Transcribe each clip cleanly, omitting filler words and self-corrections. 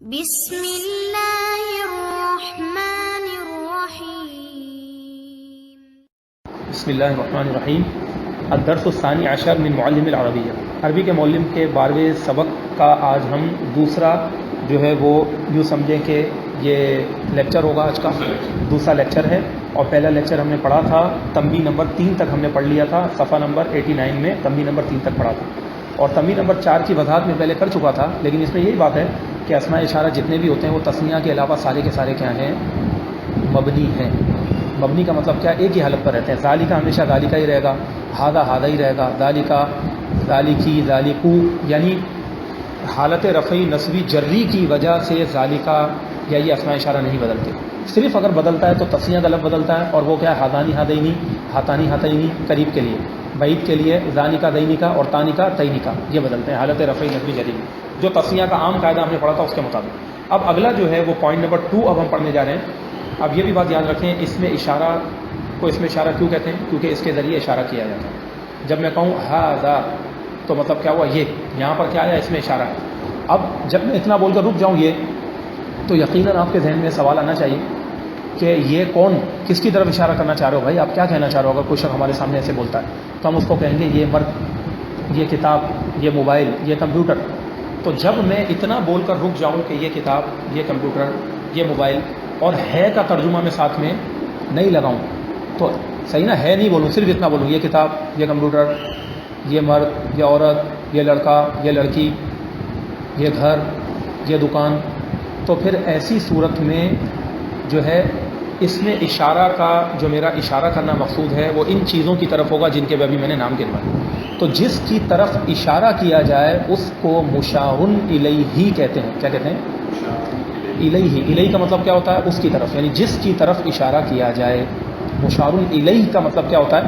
بسم اللہ الرحمن الرحیم۔ بسم اللہ الرحمن الرحیم۔ الدرس الثانی عشر من معلم العربیہ، عربی کے معلم کے 12ویں سبق کا آج ہم دوسرا جو ہے وہ یوں سمجھیں کہ یہ لیکچر ہوگا، آج کا دوسرا لیکچر ہے، اور پہلا لیکچر ہم نے پڑھا تھا تنبیہ نمبر 3 تک ہم نے پڑھ لیا تھا، صفحہ نمبر 89 میں تنبیہ نمبر 3 تک پڑھا تھا، اور تنبیہ نمبر 4 کی وضاحت میں پہلے کر چکا تھا، لیکن اس میں یہی بات ہے کہ اسماء اشارہ جتنے بھی ہوتے ہیں وہ تثنیہ کے علاوہ سارے کے سارے کیا ہیں؟ مبنی ہیں۔ مبنی کا مطلب کیا؟ ایک ہی حالت پر رہتے ہیں۔ ذالکا ہمیشہ ذالکا ہی رہے گا، ہذا ہذا ہی رہے گا، ذالکا ذالکی ذالکو، یعنی حالت رفعی نصبی جری کی وجہ سے ذالکا یا یہ اسماء اشارہ نہیں بدلتے، صرف اگر بدلتا ہے تو تثنیہ کا لفظ بدلتا ہے، اور وہ کیا ہے؟ ہذانی ہذینی، ہاتانی ہاتینی قریب کے لیے، بعید کے لیے ذانکا دینکا اور تانکا تینکا، یہ بدلتے ہیں حالت رفعی نصبی جری میں، جو تثنیہ کا عام قاعدہ ہم نے پڑھا تھا اس کے مطابق۔ اب اگلا جو ہے وہ پوائنٹ نمبر 2 اب ہم پڑھنے جا رہے ہیں۔ اب یہ بھی بات یاد رکھیں، اس میں اشارہ کو اس میں اشارہ کیوں کہتے ہیں؟ کیونکہ اس کے ذریعے اشارہ کیا جاتا ہے۔ جب میں کہوں ھذا تو مطلب کیا ہوا؟ یہ یہاں پر کیا ہے؟ اس میں اشارہ ہے۔ اب جب میں اتنا بول کر رک جاؤں یہ، تو یقیناً آپ کے ذہن میں سوال آنا چاہیے کہ یہ کون کس کی طرف اشارہ کرنا چاہ رہے ہو؟ بھائی آپ کیا کہنا چاہ رہے ہو؟ اگر کوئی شخص ہمارے سامنے ایسے بولتا ہے تو ہم اس کو کہیں گے یہ مرد، یہ کتاب، یہ موبائل، یہ کمپیوٹر۔ تو جب میں اتنا بول کر رک جاؤں کہ یہ کتاب، یہ کمپیوٹر، یہ موبائل، اور ہے کا ترجمہ میں ساتھ میں نہیں لگاؤں تو صحیح نا؟ ہے نہیں بولوں، صرف اتنا بولوں یہ کتاب، یہ کمپیوٹر، یہ مرد، یہ عورت، یہ لڑکا، یہ لڑکی، یہ گھر، یہ دکان، تو پھر ایسی صورت میں جو ہے اس میں اشارہ کا جو میرا اشارہ کرنا مقصود ہے وہ ان چیزوں کی طرف ہوگا جن کے ابھی میں نے نام گنوائے۔ تو جس کی طرف اشارہ کیا جائے اس کو مشار الیہ کہتے ہیں۔ کیا کہتے ہیں؟ الیہ۔ الیہ کا مطلب کیا ہوتا ہے؟ اس کی طرف، یعنی جس کی طرف اشارہ کیا جائے۔ مشار الیہ کا مطلب کیا ہوتا ہے؟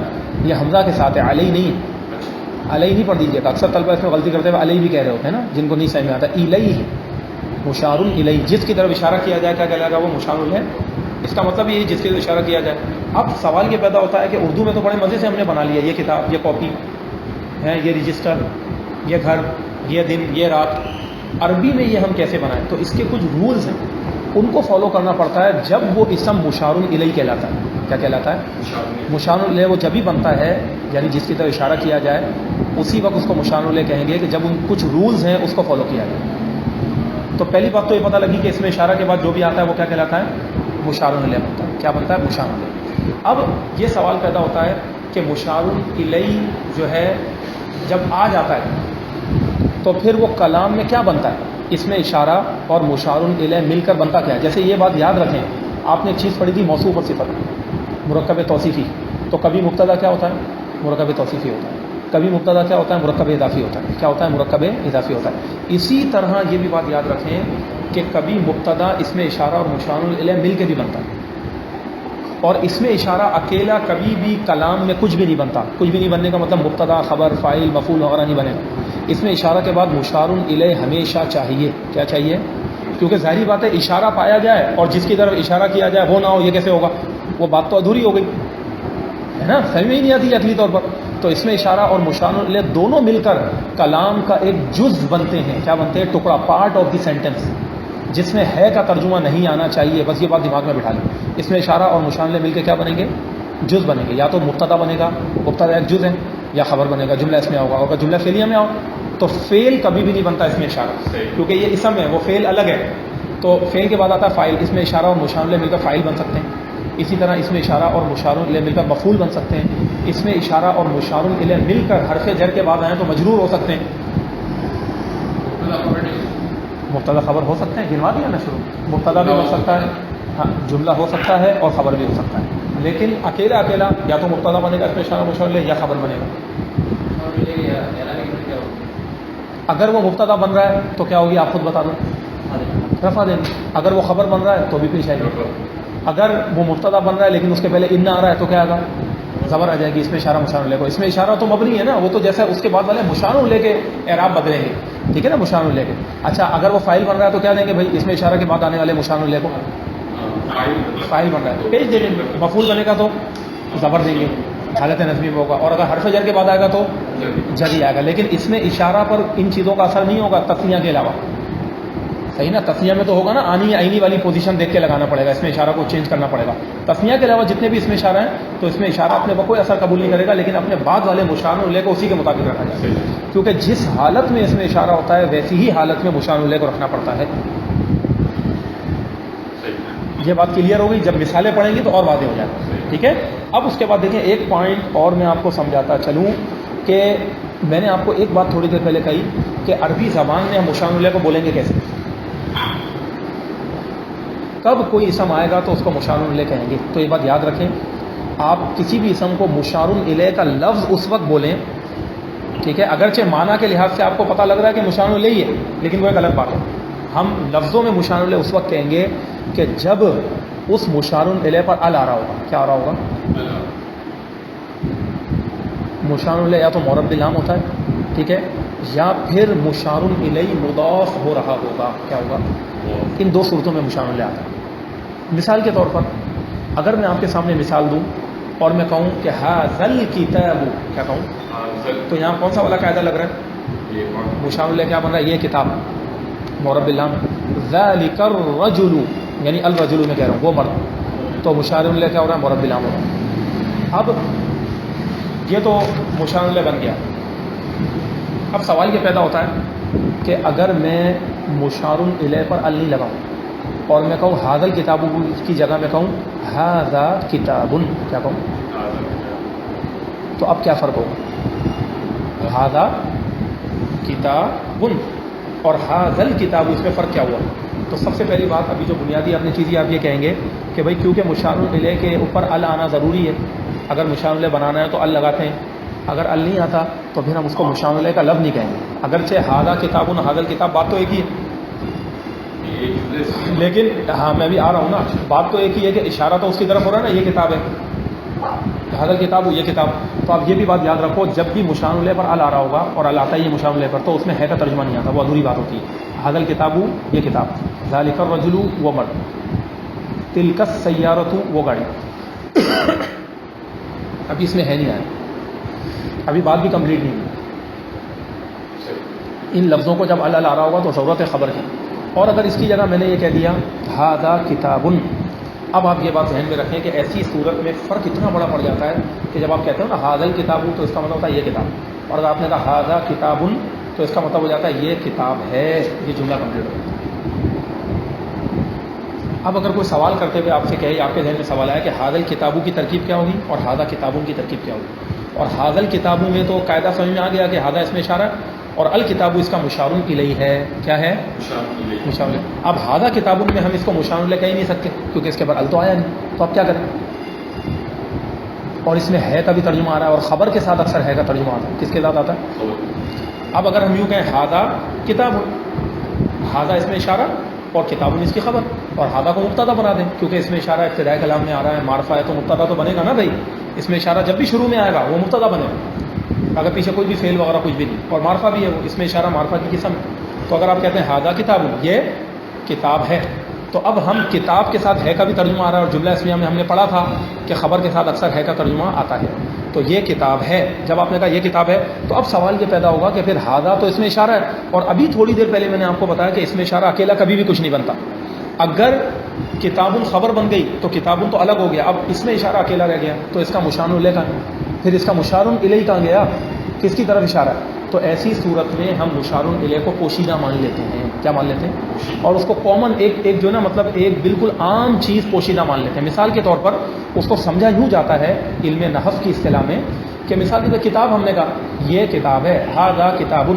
یہ حمزہ کے ساتھ ہے، علیہ نہیں، علیہ نہیں پڑھ دیجیے گا، اکثر طلبہ اس میں غلطی کرتے ہوئے علیہ بھی کہہ رہے ہوتے ہیں نا، جن کو نہیں سمجھ میں آتا۔ الیہ، مشار الیہ، جس کی طرف اشارہ کیا جائے کیا کہلائے گا؟ وہ مشار الیہ۔ اس کا مطلب یہ جس کی طرف اشارہ کیا جائے۔ اب سوال یہ پیدا ہوتا ہے کہ اردو میں تو بڑے مزے سے ہم نے بنا لیا، یہ کتاب، یہ کاپی ہے، یہ رجسٹر، یہ گھر، یہ دن، یہ رات۔ عربی میں یہ ہم کیسے بنائیں؟ تو اس کے کچھ رولز ہیں، ان کو فالو کرنا پڑتا ہے جب وہ اسم مشار الیہ کہلاتا ہے۔ کیا کہلاتا ہے؟ مشار الیہ۔ وہ جب ہی بنتا ہے یعنی جس کی طرف اشارہ کیا جائے اسی وقت اس کو مشار الیہ کہیں گے کہ جب ان کچھ رولز ہیں اس کو فالو کیا جائے۔ تو پہلی بات تو یہ پتہ لگی کہ اس میں اشارہ کے بعد جو بھی آتا ہے وہ کیا کہلاتا ہے؟ مشار الیہ بنتا ہے۔ کیا بنتا ہے؟ مشار الیہ۔ اب یہ سوال پیدا ہوتا ہے کہ مشار الیہ جو ہے جب آ جاتا ہے تو پھر وہ کلام میں کیا بنتا ہے؟ اس میں اشارہ اور مشار الیہ مل کر بنتا کیا ہے؟ جیسے یہ بات یاد رکھیں، آپ نے ایک چیز پڑھی تھی موصوف اور صفت، مرکب توصیفی۔ تو کبھی مبتدا کیا ہوتا ہے؟ مرکب توصیفی ہوتا ہے۔ کبھی مبتدا کیا ہوتا ہے؟ مرکب اضافی ہوتا ہے۔ کیا ہوتا ہے؟ مرکب اضافی ہوتا ہے۔ اسی طرح یہ بھی بات یاد رکھیں کہ کبھی مبتدا اس میں اشارہ اور مشار الیہ مل کے بھی بنتا ہے، اور اس میں اشارہ اکیلا کبھی بھی کلام میں کچھ بھی نہیں بنتا۔ کچھ بھی نہیں بننے کا مطلب مبتدا، خبر، فاعل، مفعول وغیرہ نہیں بنے گا۔ اس میں اشارہ کے بعد مشار الیہ ہمیشہ چاہیے۔ کیا چاہیے؟ کیونکہ ظاہری بات ہے اشارہ پایا جائے اور جس کی طرف اشارہ کیا جائے وہ نہ ہو، یہ کیسے ہوگا؟ وہ بات تو ادھوری ہو گئی ہے نا، سمجھ میں ہی نہیں آتی عقلی طور پر۔ تو اس میں اشارہ اور مشار الیہ دونوں مل کر کلام کا ایک جز بنتے ہیں۔ کیا بنتے ہیں؟ ٹکڑا، پارٹ آف دی سینٹینس، جس میں ہے کا ترجمہ نہیں آنا چاہیے، بس یہ بات دماغ میں بٹھا لیں۔ اس میں اشارہ اور مشار الیہ مل کے کیا بنیں گے؟ جز بنیں گے۔ یا تو مبتدا بنے گا، مبتدا ایک جز ہے، یا خبر بنے گا، جملہ اس میں ہوگا، اور اگر جملہ فعلیہ میں آؤ تو فعل کبھی بھی نہیں بنتا اس میں اشارہ، کیونکہ یہ اسم ہے، وہ فعل الگ ہے، تو فعل کے بعد آتا ہے فاعل۔ اس میں اشارہ اور مشار الیہ مل کر فاعل بن سکتے ہیں۔ اسی طرح اس میں اشارہ اور مشار الیہ مل کر مفعول بن سکتے ہیں۔ اس میں اشارہ اور مشار الیہ مل کر حرف جر کے بعد آئیں تو مجرور ہو سکتے ہیں۔ مبتدا خبر ہو سکتے ہیں، گنوا دیا نا شروع۔ مبتدا بھی ہو سکتا ہے، ہاں جملہ ہو سکتا ہے، اور خبر بھی ہو سکتا ہے، لیکن اکیلا اکیلا یا تو مبتدا بنے گا اس میں اشارہ مشار الیہ، یا خبر بنے گا۔ اگر وہ مبتدا بن رہا ہے تو کیا ہوگی؟ آپ خود بتا دو، رفع دیں گے۔ اگر وہ خبر بن رہا ہے تو بھی پیش آئے گی۔ اگر وہ مبتدا بن رہا ہے لیکن اس کے پہلے ان آ رہا ہے تو کیا آئے گا؟ زبر آ جائے گی۔ اس میں اشارہ مشار الیہ کو، اس میں اشارہ تو مبنی ہے نا، وہ تو جیسا اس کے بعد والے مشار الیہ کے اعراب بدلیں گے، ٹھیک ہے نا، مشار الیہ کے۔ اچھا اگر وہ فاعل بن رہا ہے تو کیا دیں گے بھائی؟ اس میں اشارہ کے بعد آنے والے مشار الیہ کو فاعل بن رہا ہے تو پیش دیں گے۔ مفعول بنے گا تو زبر دیں گے، حالت نظمی میں ہوگا، اور اگر حرف جر کے بعد آئے گا تو جری آئے گا۔ لیکن اس میں اشارہ پر ان چیزوں کا اثر نہیں ہوگا تثنیہ کے علاوہ، صحیح نا. تسنیہ میں تو ہوگا نا آنی آئینی والی پوزیشن دیکھ کے لگانا پڑے گا, اس میں اشارہ کو چینج کرنا پڑے گا. تسنیہ کے علاوہ جتنے بھی اس میں اشارہ ہیں تو اس میں اشارہ اپنے کو کوئی اثر قبول نہیں کرے گا, لیکن اپنے بعد والے مشار لے کو اسی کے مطابق رکھا جائے گا, کیونکہ جس حالت میں اس میں اشارہ ہوتا ہے ویسی ہی حالت میں مشار لے کو رکھنا پڑتا ہے. یہ بات کلیئر ہو گئی. جب مثالیں پڑھیں گی تو اور واضح ہو جائے گا. ٹھیک ہے. اب اس کے بعد دیکھیں ایک پوائنٹ اور میں آپ کو سمجھاتا چلوں کہ میں نے آپ کو ایک بات تھوڑی دیر پہلے کہی کہ عربی زبان میں ہم مشار لے کو بولیں گے کیسے. کب کوئی اسم آئے گا تو اس کو مشار الیہ کہیں گے. تو یہ بات یاد رکھیں, آپ کسی بھی اسم کو مشار الیہ کا لفظ اس وقت بولیں, ٹھیک ہے, اگرچہ معنی کے لحاظ سے آپ کو پتہ لگ رہا ہے کہ مشار الیہ ہی ہے, لیکن وہ ایک الگ بات ہے. ہم لفظوں میں مشار الیہ اس وقت کہیں گے کہ جب اس مشار الیہ پر ال آ رہا ہوگا. کیا آ رہا ہوگا؟ مشار الیہ یا تو مورب باللام ہوتا ہے, ٹھیک ہے, یا پھر مشار الیہ مضاف ہو رہا ہوگا. کیا ہوگا؟ ان دو صورتوں میں مشار الیہ آتا ہے. مثال کے طور پر اگر میں آپ کے سامنے مثال دوں اور میں کہوں کہ ھذل کتاب, کیا کہوں, تو یہاں کون سا والا قاعدہ لگ رہا ہے؟ مشار الیہ کیا بن رہا ہے؟ یہ کتاب مورب باللام. ذالک الرجل یعنی الرجل میں کہہ رہا ہوں وہ مرد, تو مشار الیہ کیا ہو رہا ہے؟ مورب باللام ہو رہا ہے. اب یہ تو مشار الیہ بن گیا. اب سوال یہ پیدا ہوتا ہے کہ اگر میں مشار الیہ پر ال نہیں لگاؤں اور میں کہوں ھذل کتاب کی جگہ میں کہوں ھذا کتاب, کیا کہوں, تو اب کیا فرق ہوگا؟ ھذا کتاب اور ھذل کتاب, اس میں فرق کیا ہوا؟ تو سب سے پہلی بات ابھی جو بنیادی اپنی چیزیں آپ یہ کہیں گے کہ بھائی کیونکہ مشار الیہ کے اوپر ال آنا ضروری ہے, اگر مشار الیہ بنانا ہے تو ال لگاتے ہیں, اگر ال نہیں آتا تو پھر ہم اس کو مشار الیہ کا لفظ نہیں کہیں گے. اگرچہ ھذا کتاب ھذل کتاب بات تو ایک ہی ہے, لیکن ہاں میں بھی آ رہا ہوں نا, بات تو ایک ہی ہے کہ اشارہ تو اس کی طرف ہو رہا ہے نا, یہ کتاب ہے ھذل کتاب, یہ کتاب. تو آپ یہ بھی بات یاد رکھو, جب بھی مشار الیہ پر ال آ رہا ہوگا اور ال آتا ہے یہ مشار الیہ پر, تو اس میں ہے کا ترجمہ نہیں آتا, وہ ادھوری بات ہوتی ہے. ھذل کتاب یہ کتاب, ذالک الرجل وہ مرد, تلک السیارۃ وہ گاڑی. ابھی اس میں ہے نہیں آیا, ابھی بات بھی کمپلیٹ نہیں ہوئی. ان لفظوں کو جب ال آ رہا ہوگا تو ضرورت ہے خبر کی. اور اگر اس کی جگہ میں نے یہ کہہ دیا ھذا کتاب, اب آپ یہ بات ذہن میں رکھیں کہ ایسی صورت میں فرق اتنا بڑا پڑ جاتا ہے کہ جب آپ کہتے ہو نا ھذل کتاب تو اس کا مطلب ہوتا ہے یہ کتاب, اور اگر آپ نے کہا ھذا کتاب تو اس کا مطلب ہو جاتا ہے یہ کتاب ہے. یہ جملہ کمپلیٹ ہو جاتا ہے. اب اگر کوئی سوال کرتے ہوئے آپ سے کہے, آپ کے ذہن میں سوال آیا کہ ھذل کتابوں کی ترکیب کیا ہوگی اور ھذا کتابوں کی ترکیب کیا ہوگی, اور ھذل کتابوں میں تو قاعدہ سمجھ میں آ گیا کہ ھذا اس میں اشارہ اور الکتاب اس کا مشار الیہ ہے. کیا ہے؟ مشار الیہ. اب ھذا کتاب میں ہم اس کو مشار الیہ کہہ ہی نہیں سکتے کیونکہ اس کے بعد ال تو آیا نہیں, تو اب کیا کریں؟ اور اس میں ہے کا بھی ترجمہ آ رہا ہے, اور خبر کے ساتھ اکثر ہے کا ترجمہ آتا ہے. کس کے ساتھ آتا ہے؟ اب اگر ہم یوں کہیں ھذا کتاب, ھذا اس میں اشارہ اور کتاب اس کی خبر, اور ھذا کو مبتدا بنا دیں کیونکہ اس میں اشارہ ابتدائی کلام میں آ رہا ہے, معرفہ ہے تو مبتدا تو بنے گا نا بھائی. اس میں اشارہ جب بھی شروع میں آئے گا وہ مبتدا بنے گا, اگر پیچھے کوئی بھی فعل وغیرہ کچھ بھی نہیں, اور معرفہ بھی ہے وہ, اس میں اشارہ معرفہ کی قسم. تو اگر آپ کہتے ہیں ھذا کتاب یہ کتاب ہے, تو اب ہم کتاب کے ساتھ ہے کا بھی ترجمہ آ رہا ہے, اور جملہ اسمیہ میں ہم نے پڑھا تھا کہ خبر کے ساتھ اکثر ہے کا ترجمہ آتا ہے. تو یہ کتاب ہے, جب آپ نے کہا یہ کتاب ہے تو اب سوال یہ پیدا ہوگا کہ پھر ھذا تو اس میں اشارہ ہے, اور ابھی تھوڑی دیر پہلے میں نے آپ کو بتایا کہ اس میں اشارہ اکیلا کبھی بھی کچھ نہیں بنتا. اگر کتاب خبر بن گئی تو کتاب تو الگ ہو گیا, اب اس میں اشارہ اکیلا رہ گیا, تو اس کا مشار الیہ کہاں, پھر اس کا مشار الیہ کہاں گیا, کس کی طرف اشارہ ہے؟ تو ایسی صورت میں ہم مشار الیہ کو پوشیدہ مان لیتے ہیں. کیا مان لیتے ہیں؟ اور اس کو کامن ایک جو نا مطلب ایک بالکل عام چیز پوشیدہ مان لیتے ہیں. مثال کے طور پر اس کو سمجھا یوں جاتا ہے علم نحو کی اصطلاح میں کہ مثال کے طور پر کتاب ہم نے کہا یہ کتاب ہے, ھذا کتاب,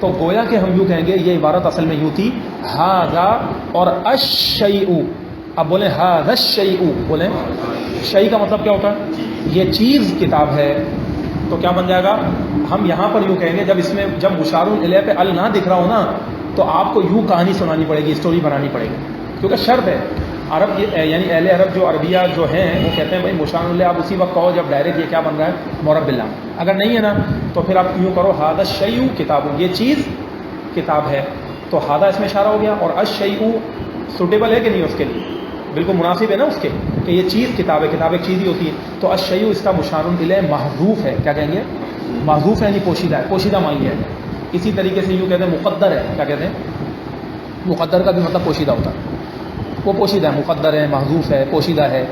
تو گویا کہ ہم یوں کہیں گے یہ عبارت اصل میں یوں تھی ھذا اور الشیء. اب بولیں ھذا الشیء, بولیں شیء کا مطلب کیا ہوتا ہے؟ یہ چیز کتاب ہے. تو کیا بن جائے گا؟ ہم یہاں پر یوں کہیں گے جب مشار الیہ پہ ال نہ دکھ رہا ہو نا تو آپ کو یوں کہانی سنانی پڑے گی, اسٹوری بنانی پڑے گی, کیونکہ شرط ہے. عرب یعنی اہل عرب جو عربیہ جو ہیں وہ کہتے ہیں بھائی مشار الیہ آپ اسی وقت کہو جب ڈائریکٹ یہ کیا بن رہا ہے مورب باللام. اگر نہیں ہے نا تو پھر آپ یوں کرو ھذا الشیء کتاب, یہ چیز کتاب ہے, تو ھذا اس میں اشارہ ہو گیا, اور الشیء سوٹیبل ہے کہ نہیں اس کے لیے, بالکل مناسب ہے نا اس کے کہ یہ چیز کتاب ہے, کتاب ایک چیز ہی ہوتی ہے. تو الشیء اس کا مشار الیہ محذوف ہے. کیا کہیں گے؟ محذوف ہے, یعنی پوشیدہ ہے, پوشیدہ مان لیا ہے. اسی طریقے سے یوں کہتے ہیں مقدر ہے. کیا کہتے ہیں؟ مقدر کا بھی مطلب پوشیدہ ہوتا ہے، وہ پوشیدہ ہے، مقدر ہے، محذوف ہے، پوشیدہ ہے.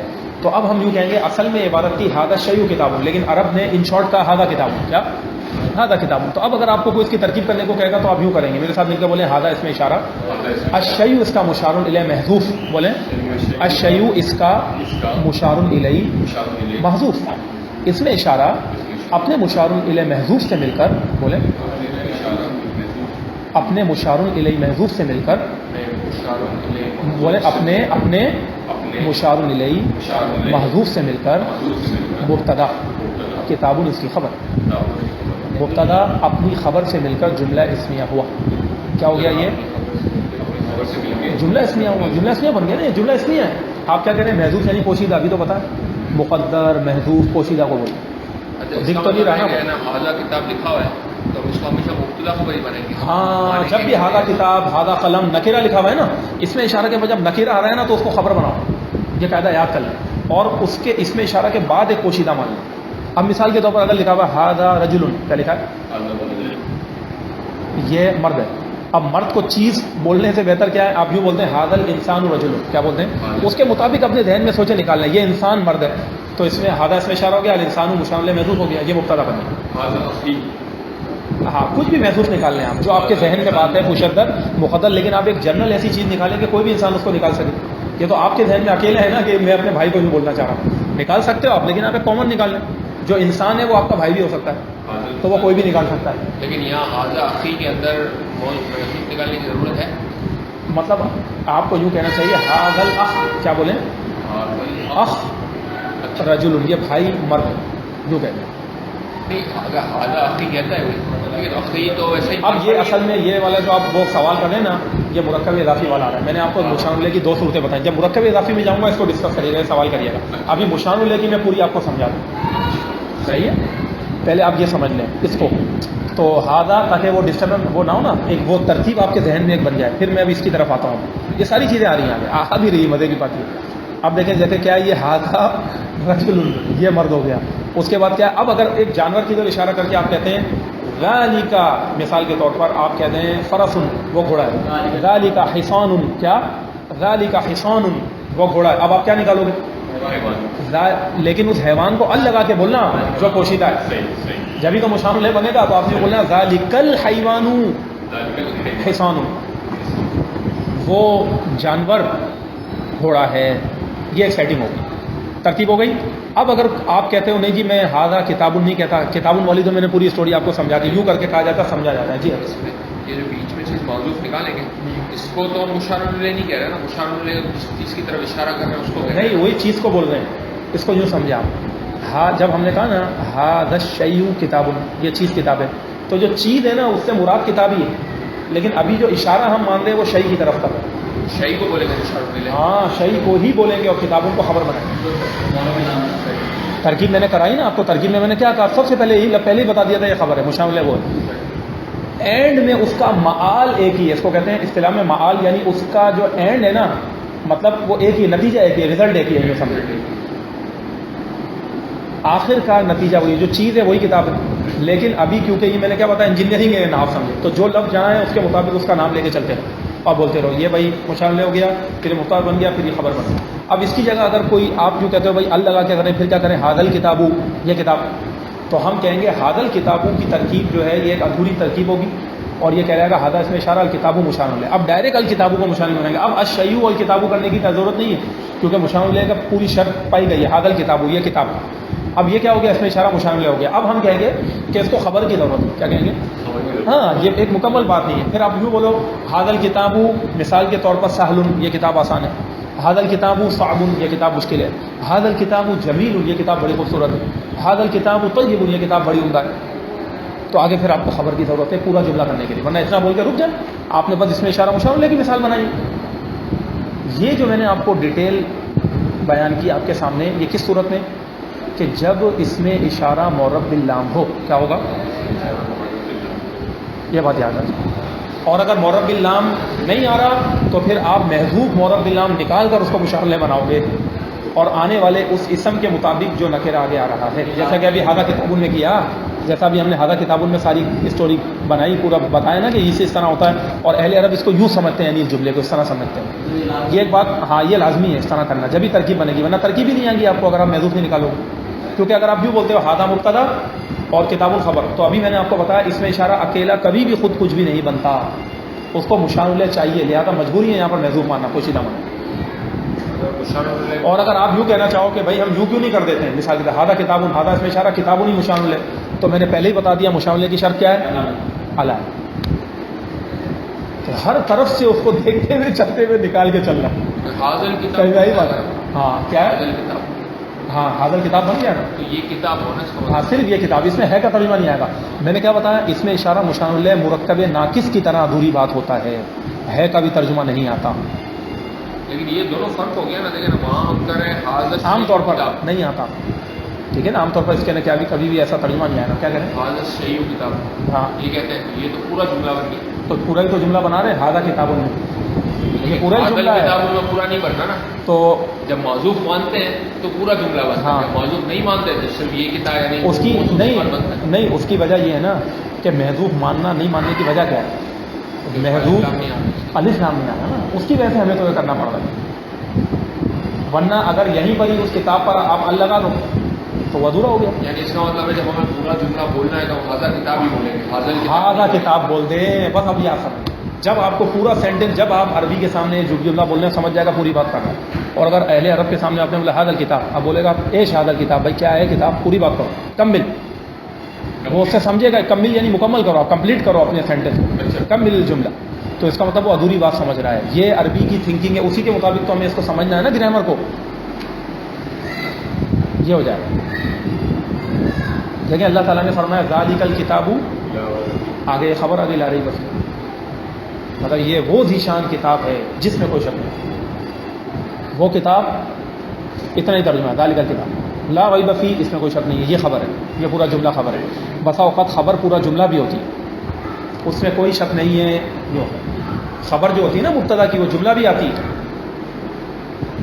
تو اب ہم یوں کہیں گے اصل میں عبارت کی ہادہ شیء کتاب، لیکن عرب نے ان شارٹ کا ہادہ کتاب. کیا ہادہ کتاب؟ تو اب اگر آپ کو کوئی اس کی ترکیب کرنے کو کہے گا تو آپ یوں کریں گے، میرے ساتھ مل کے بولیں ہادہ اس میں اشارہ، الشیء اس کا مشار الیہ محذوف، بولیں الشیء اس کا مشار الیہ محذوف، اس میں اشارہ اپنے مشار الیہ محذوف سے مل کر، بولیں اپنے مشار الیہ محذوف سے مل کر، بولیں اپنے مشار الیہ محذوف سے مل کر مبتدا کتاب اس کی خبر، مبتدا اپنی خبر سے مل کر جملہ اسمیہ ہوا. کیا ہو گیا؟ یہ جملہ اسمیہ ہوا، جملہ اسمیہ بن گیا نا، یہ جملہ اسمیہ ہے. آپ کیا کہہ رہے ہیں؟ محذوف یعنی پوشیدہ، ابھی تو پتا ہے مقدر محذوف پوشیدہ کو بولتے ہیں. دکھ تو نہیں رہا نا ہادہ کتاب لکھا ہوا ہے تو اس کو ہمیشہ مبتدا خبر ہی بنے گی. ہاں، جب بھی ہادہ کتاب، ہادہ قلم، نکیرہ لکھا ہوا ہے نا، اس میں اشارہ کے بعد جب نکیرہ آ رہا ہے نا تو اس کو خبر بناؤ، یہ قاعدہ یاد کر لیں، اور اس کے اس میں اشارہ کے بعد ایک پوشیدہ مان لیں. اب مثال کے طور پر اگر لکھا ہوا ہادہ رجل، کیا لکھا ہے؟ یہ مرد ہے. اب مرد کو چیز بولنے سے بہتر کیا ہے؟ آپ یوں بولتے ہیں ہادہ الانسان رجل، کیا بولتے ہیں؟ اس کے مطابق اپنے ذہن میں سوچے نکال لیں، یہ انسان مرد ہے، تو اس میں ہادہ اس میں اشارہ ہو گیا، الانسان مشار الیہ محذوف ہو گیا، یہ مبتدا بن گیا. ہاں، کچھ بھی محذوف نکال لیں آپ، جو آپ کے ذہن میں بات ہے، مشدد مقدر، لیکن آپ ایک جنرل ایسی چیز نکالیں کہ کوئی بھی انسان اس کو نکال سکے. یہ تو آپ کے ذہن میں اکیلے ہے نا کہ میں اپنے بھائی کو بھی بولنا چاہ رہا ہوں، نکال سکتے ہو آپ، لیکن آپ ایک کامن نکال لیں. جو انسان ہے وہ آپ کا بھائی بھی ہو سکتا ہے، تو وہ کوئی بھی نکال سکتا ہے. لیکن یہاں ہادہ اخی کے اندر محذوف نکالنے کی ضرورت ہے. مطلب آپ کو یوں کہنا چاہیے ہذا الاخ، کیا بولیں؟ اخ رجل، یہ بھائی مرد، یوں کہتے ہیں. نہیں، اگر ہادہ اخی کہتا ہے لیکن اخی تو ویسے ہی. اب یہ اصل میں یہ والا جو آپ وہ سوال کر رہے ہیں نا، یہ مرکب اضافی والا آ رہا ہے. میں نے آپ کو مشار الیہ کی 2 صورتیں بتائیں. جب مرکب اضافی میں جاؤں گا اس کو ڈسکس کریے گا، سوال کریے گا. ابھی مشار الیہ کی میں پوری آپ کو سمجھا دوں، صحیح ہے؟ پہلے آپ یہ سمجھ لیں اس کو، تو ہادہ، تاکہ وہ ڈسٹربنس وہ نہ ہو نا، ایک وہ ترتیب آپ کے ذہن میں ایک بن جائے. پھر میں اب اس کی طرف آتا ہوں. یہ ساری چیزیں آ رہی ہیں آگے، آ بھی رہی، مزے کی بات ہے. اب دیکھیں جیسے کیا ہے یہ ہادہ رجل، یہ مرد ہو گیا. اس کے بعد کیا ہے؟ اب اگر ایک جانور کی طرف اشارہ کر کے آپ کہتے ہیں ذالک، مثال کے طور پر آپ کہتے ہیں فرس، وہ گھوڑا ہے. ذالک حصان، کیا؟ ذالک حصان، وہ گھوڑا ہے. اب آپ کیا نکالو گے؟ لیکن اس حیوان کو ال لگا کے بولنا جو پوشیدہ ہے، جبھی تو مشار الیہ بنے گا. تو آپ نے بولنا ذالک الحیوان حصان، وہ جانور گھوڑا ہے. یہ ایک سیٹنگ ہوگی، ترتیب ہو گئی. اب اگر آپ کہتے ہو نہیں جی میں ہادہ کتاب نہیں کہتا، کتاب والی تو میں نے پوری اسٹوری آپ کو سمجھا دی، یوں کر کے کہا جاتا ہے، سمجھا جاتا ہے. جی یہ جو بیچ میں چیز محذوف نکالیں گے اس کو تو مشار الیہ نہیں کہہ رہے نا، مشار الیہ جس چیز کی طرف اشارہ کر رہے ہیں اس کو نہیں، وہی چیز کو بول رہے ہیں. اس کو یوں سمجھا آپ، ہاں جب ہم نے کہا نا ہذا الشیء کتاب، یہ چیز کتاب ہے، تو جو چیز ہے نا اس سے مراد کتاب ہی ہے. لیکن ابھی جو اشارہ ہم مان رہے ہیں وہ شیء کی طرف تک ہے. شیء کو بولیں گے مشار الیہ. ہاں، شیء کو ہی بولیں گے اور کتابوں کو خبر بنائیں گے. ترکیب میں نے کرائی نا آپ کو. ترکیب میں نے کیا کہا؟ سب سے پہلے ہی بتا دیا تھا یہ خبر ہے، مشار الیہ وہ ہے. اینڈ میں اس کا معال ایک ہی ہے، اس کو کہتے ہیں اصطلاح میں معال، یعنی اس کا جو اینڈ ہے نا، مطلب وہ ایک ہی، نتیجہ ایک ہی، رزلٹ ایک ہی ہے. جو سمجھے آخر کا نتیجہ وہی، جو چیز ہے وہی کتاب ہے. لیکن ابھی کیونکہ یہ میں نے کیا بتایا انجینئرنگ ہے نام سمجھے، تو جو لفظ جہاں ہے اس کے مطابق اس کا نام لے کے چلتے ہیں اور بولتے رہو. یہ بھائی مشار الیہ ہو گیا، پھر یہ مختار بن گیا، پھر یہ خبر بن گیا. اب اس کی جگہ اگر کوئی آپ جو کہتے ہو بھائی ال لگا کے کریں، پھر کیا کریں؟ ہذا الکتاب، یہ کتاب، تو ہم کہیں گے ہذا الکتابوں کی ترکیب جو ہے یہ ایک ادھوری ترکیب ہوگی، اور یہ کہہ رہے گا ہذا اس میں اشارہ الکتاب مشار الیہ. اب ڈائریکٹ الکتابوں کو مشار الیہ بنائیں گے. اب الشیء والکتاب کرنے کی ضرورت نہیں ہے کیونکہ مشار الیہ کا پوری شرط پائی گئی ہے، ہذا الکتاب، یہ کتاب. اب یہ کیا ہو گیا؟ اس میں اشارہ مشار الیہ ہو گیا. اب ہم کہیں گے کہ اس کو خبر کی ضرورت ہے. کیا کہیں گے؟ ہاں، یہ ایک مکمل بات نہیں ہے. پھر آپ یوں بولو ہذا الکتاب، مثال کے طور پر سہل، یہ کتاب آسان ہے. هذا الکتاب صعب، یہ کتاب مشکل ہے. هذا الکتاب جمیل، یہ کتاب بڑی خوبصورت ہے. هذا الکتاب طیب، یہ کتاب بڑی عمدہ ہے. تو آگے پھر آپ کو خبر کی ضرورت ہے پورا جملہ کرنے کے لیے، ورنہ اتنا بول کے رک جائیں. آپ نے بس اس میں اشارہ مشار الیہ کی مثال بنائی. یہ جو میں نے آپ کو ڈیٹیل بیان کی آپ کے سامنے، یہ کس صورت میں؟ کہ جب اس میں اشارہ معرب باللام ہو. کیا ہوگا؟ یہ بات یاد رکھیں. اور اگر معرب باللام نہیں آ رہا تو پھر آپ محذوف معرب باللام نکال کر اس کو مشار الیہ بناؤ گے، اور آنے والے اس اسم کے مطابق جو نکرہ آگے آ رہا ہے، جیسا کہ ابھی ہذا کتاب میں کیا، جیسا بھی ہم نے ہادہ کتاب میں ساری اسٹوری بنائی، پورا بتایا نا کہ اس طرح ہوتا ہے، اور اہل عرب اس کو یوں سمجھتے ہیں، یعنی اس جملے کو اس طرح سمجھتے ہیں. یہ ایک بات ہاں یہ لازمی ہے اس طرح کرنا، جبھی ترکیب بنے گی، ورنہ ترکیب ہی نہیں آئے گی آپ کو اگر آپ محذوف نہیں نکالو گے. کیونکہ اگر آپ یوں بولتے ہو ہادہ مبتدا اور کتاب الخبر، تو ابھی میں نے آپ کو بتایا اس میں اشارہ اکیلا کبھی بھی خود کچھ بھی نہیں بنتا، اس کو مشار الیہ چاہیے، لہٰذا مجبوری ہے یہاں پر محذوف ماننا، پوشیدہ ماننا. اور اگر آپ یوں کہنا چاہو کہ بھائی ہم یوں کیوں نہیں کر دیتے ہیں، مثال کے طور ہادہ کتاب ہادہ اس میں اشارہ کتاب نہیں مشار الیہ، تو میں نے پہلے ہی بتا دیا مشار الیہ کی شرط کیا ہے، اعلیٰ. ہر طرف سے اس کو دیکھتے ہوئے چلتے ہوئے نکال کے چلنا. حاضر کتاب صحیح ہے بات ہے. ہاں کیا ہے، حاضر کتاب، ہاں حاضر کتاب بن گیا نا. تو یہ کتاب ہونا ہاں چاہیے. صرف یہ کتاب، اس میں ہے کا ترجمہ نہیں آئے گا. میں نے کیا بتایا، اس میں اشارہ مشار الیہ مرکب ناقص کی طرح ادھوری بات ہوتا ہے کا بھی ترجمہ نہیں آتا. لیکن یہ دونوں فرق ہو گیا نا، دیکھیں نا وہاں ہم کر رہے ہیں حاضر عام طور پر کتاب، نہیں آتا، ٹھیک ہے نا. عام طور پر اس کے نا کیا بھی کبھی بھی ایسا ترجمہ نہیں آئے گا. کیا کریں، حاضر صحیح کتاب، ہاں یہ کہتے ہیں یہ تو پورا جملہ بن گیا. تو پورا ہی تو جملہ بنا رہے ہیں ہادہ کتابوں میں، یہ پورا ہی حاضر جملہ ہے. کتابوں میں پورا نہیں بننا نا. تو جب موضوع مانتے ہیں تو پورا جملہ بنتا ہاں. ہے، جب موضوع نہیں مانتے تو صرف یہ کتاب یعنی اس کی موضوع نہیں بنتا ہے. نہیں اس کی وجہ یہ ہے نا کہ محذوف ماننا نہیں ماننے کی وجہ کیا ہے، محذوف الف لام نہیں آنا نا، اس کی وجہ سے ہمیں تو یہ کرنا پڑ رہا ہے. ورنہ اگر یہیں پر ہی اس کتاب پر آپ ال لگا دو تو وہ ادھورا ہو گیا. یعنی اس کا مطلب ہے جب ہمیں پورا جملہ بولنا ہے تو ہم حاضر کتاب ہی بولیں گے. ہادہ کتاب بول دیں بس. اب یہ آسان، جب آپ کو پورا سینٹینس، جب آپ عربی کے سامنے جملہ بولنے سمجھ جائے گا پوری بات کرنا. اور اگر اہل عرب کے سامنے آپ نے بولا حاضر کتاب، اب بولے گا ایش حاضر کتاب، بھائی کیا ہے کتاب، پوری بات کرو، کمل. وہ اس سے سمجھے گا کمل یعنی مکمل کرو، آپ کمپلیٹ کرو اپنے سینٹینس، کمل الجملہ. تو اس کا مطلب وہ ادھوری بات سمجھ رہا ہے. یہ عربی کی تھنکنگ ہے، اسی کے مطابق تو ہمیں اس کو سمجھنا ہے نا گرامر کو. یہ ہو جائے. دیکھیں اللہ تعالیٰ نے فرمایا ذالک الکتاب، آگے یہ خبر آگے لا رہی بس، مگر یہ وہ ذیشان کتاب ہے جس میں کوئی شک نہیں. وہ کتاب اتنا ہی ترجمہ ہے، ذالک الکتاب لا ریب فیہ، اس میں کوئی شک نہیں ہے. یہ خبر ہے، یہ پورا جملہ خبر ہے. بسا اوقات خبر پورا جملہ بھی ہوتی ہے، اس میں کوئی شک نہیں ہے. جو خبر جو ہوتی ہے نا مبتدا کی، وہ جملہ بھی آتی ہے.